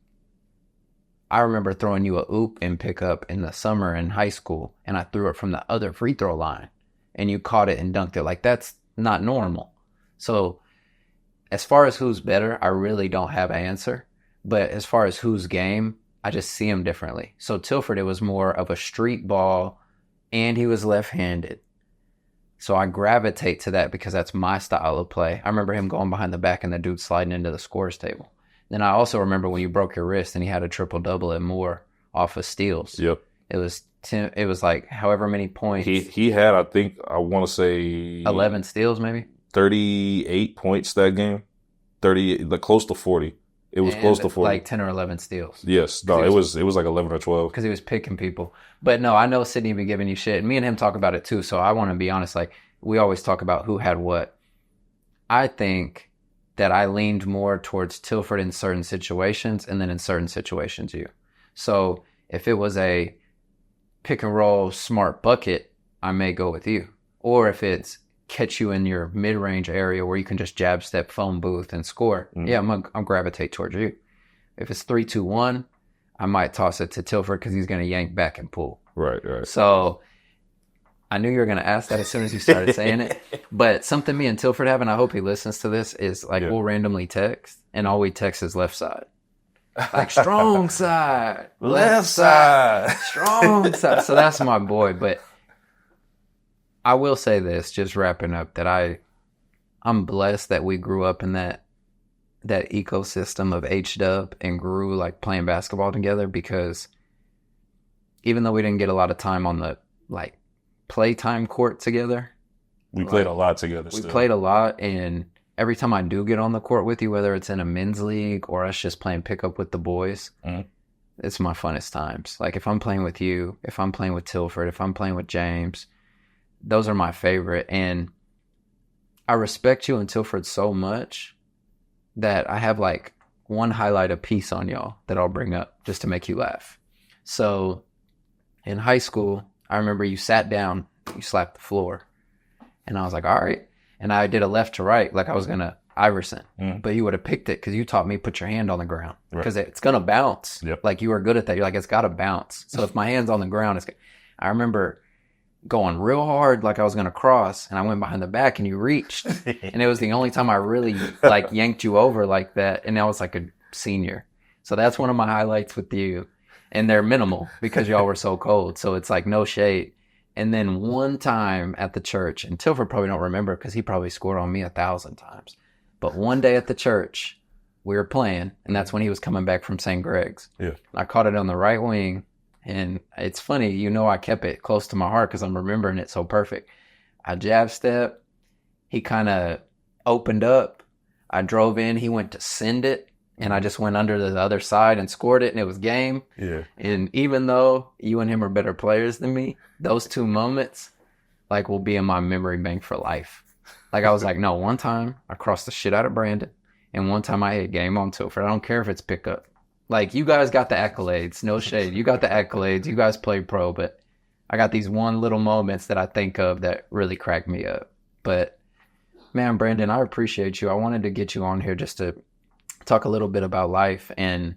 I remember throwing you a oop in pickup in the summer in high school, and I threw it from the other free throw line, and you caught it and dunked it. Like, that's not normal. So as far as who's better, I really don't have an answer. But as far as whose game, I just see him differently. So Tilford, it was more of a street ball, and he was left-handed. So I gravitate to that because that's my style of play. I remember him going behind the back and the dude sliding into the scores table. Then I also remember when you broke your wrist and he had a triple-double at Moore off of steals. Yep. It was like however many points. He had, I think, I want to say 11 steals maybe. 38 points that game. 30, like close to 40. It was close to 40. Like 10 or 11 steals. Yes. No, it was like 11 or 12. Because he was picking people. But no, I know Sydney been giving you shit. And me and him talk about it too. So I want to be honest. Like, we always talk about who had what. I think that I leaned more towards Tilford in certain situations, and then in certain situations you. So if it was a pick and roll smart bucket, I may go with you. Or if it's catch you in your mid-range area where you can just jab step, phone booth, and score, yeah, I'm gravitate towards you. If it's 3-2-1, I might toss it to Tilford because he's going to yank back and pull. Right. So I knew you were going to ask that as soon as you started saying it. But something me and Tilford have, and I hope he listens to this, is like we'll randomly text, and all we text is left side. Like, strong side, left side, strong side. So that's my boy. But I will say this, just wrapping up, that I'm blessed that we grew up in that ecosystem of H-Dub and grew like playing basketball together, because even though we didn't get a lot of time on the like playtime court together, we played a lot together. We played a lot, and every time I do get on the court with you, whether it's in a men's league or us just playing pickup with the boys, it's my funnest times. Like if I'm playing with you, if I'm playing with Tilford, if I'm playing with James, those are my favorite. And I respect you and Tilford so much that I have like one highlight a piece on y'all that I'll bring up just to make you laugh. So in high school, I remember you sat down, you slapped the floor, and I was like, all right. And I did a left to right, like I was going to Iverson, but you would have picked it because you taught me put your hand on the ground because it's going to bounce. Yep. Like you were good at that. You're like, it's got to bounce. So if my hand's on the ground, I remember going real hard like I was going to cross, and I went behind the back and you reached. And it was the only time I really like yanked you over like that. And I was like a senior. So that's one of my highlights with you. And they're minimal because y'all were so cold. So it's like no shade. And then one time at the church, and Tilford probably don't remember because he probably scored on me 1,000 times. But one day at the church, we were playing, and that's when he was coming back from St. Greg's. Yeah. I caught it on the right wing. And it's funny, I kept it close to my heart because I'm remembering it so perfect. I jab step. He kind of opened up. I drove in. He went to send it. And I just went under the other side and scored it, and it was game. Yeah. And even though you and him are better players than me, those two moments, like, will be in my memory bank for life. Like, I was like, no, one time I crossed the shit out of Brandon, and one time I hit game on Tilford. I don't care if it's pickup. Like, you guys got the accolades. No shade. You got the accolades. You guys played pro, but I got these one little moments that I think of that really crack me up. But, man, Brandon, I appreciate you. I wanted to get you on here just to talk a little bit about life, and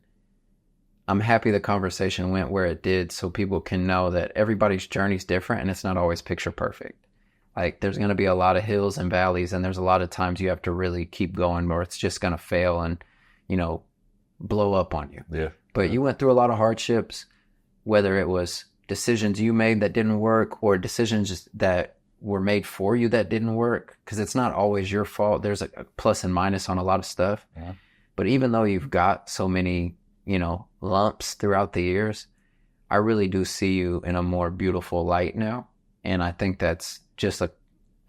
I'm happy the conversation went where it did so people can know that everybody's journey is different and it's not always picture perfect. Like there's going to be a lot of hills and valleys, and there's a lot of times you have to really keep going or it's just going to fail and, blow up on you. Yeah. But you went through a lot of hardships, whether it was decisions you made that didn't work or decisions that were made for you that didn't work, because it's not always your fault. There's a plus and minus on a lot of stuff. Yeah. But even though you've got so many, lumps throughout the years, I really do see you in a more beautiful light now. And I think that's just a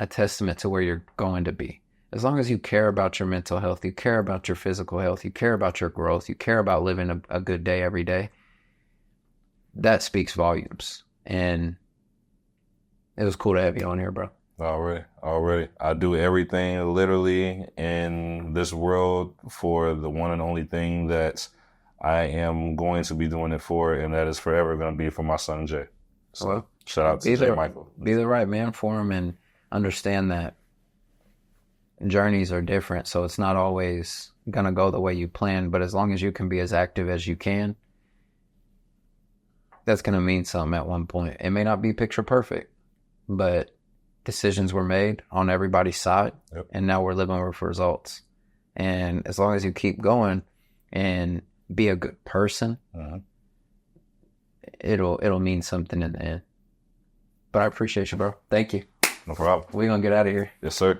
testament to where you're going to be. As long as you care about your mental health, you care about your physical health, you care about your growth, you care about living a good day every day, that speaks volumes. And it was cool to have you on here, bro. Already. I do everything literally in this world for the one and only thing that I am going to be doing it for, and that is forever going to be for my son, Jay. So, well, shout out to Jay Michael. Be the right man for him, and understand that journeys are different, so it's not always going to go the way you plan, but as long as you can be as active as you can, that's going to mean something at one point. It may not be picture perfect, but decisions were made on everybody's side, yep. And now we're living with results. And as long as you keep going and be a good person, it'll mean something in the end. But I appreciate you, bro. Thank you. No problem. We're going to get out of here. Yes, sir.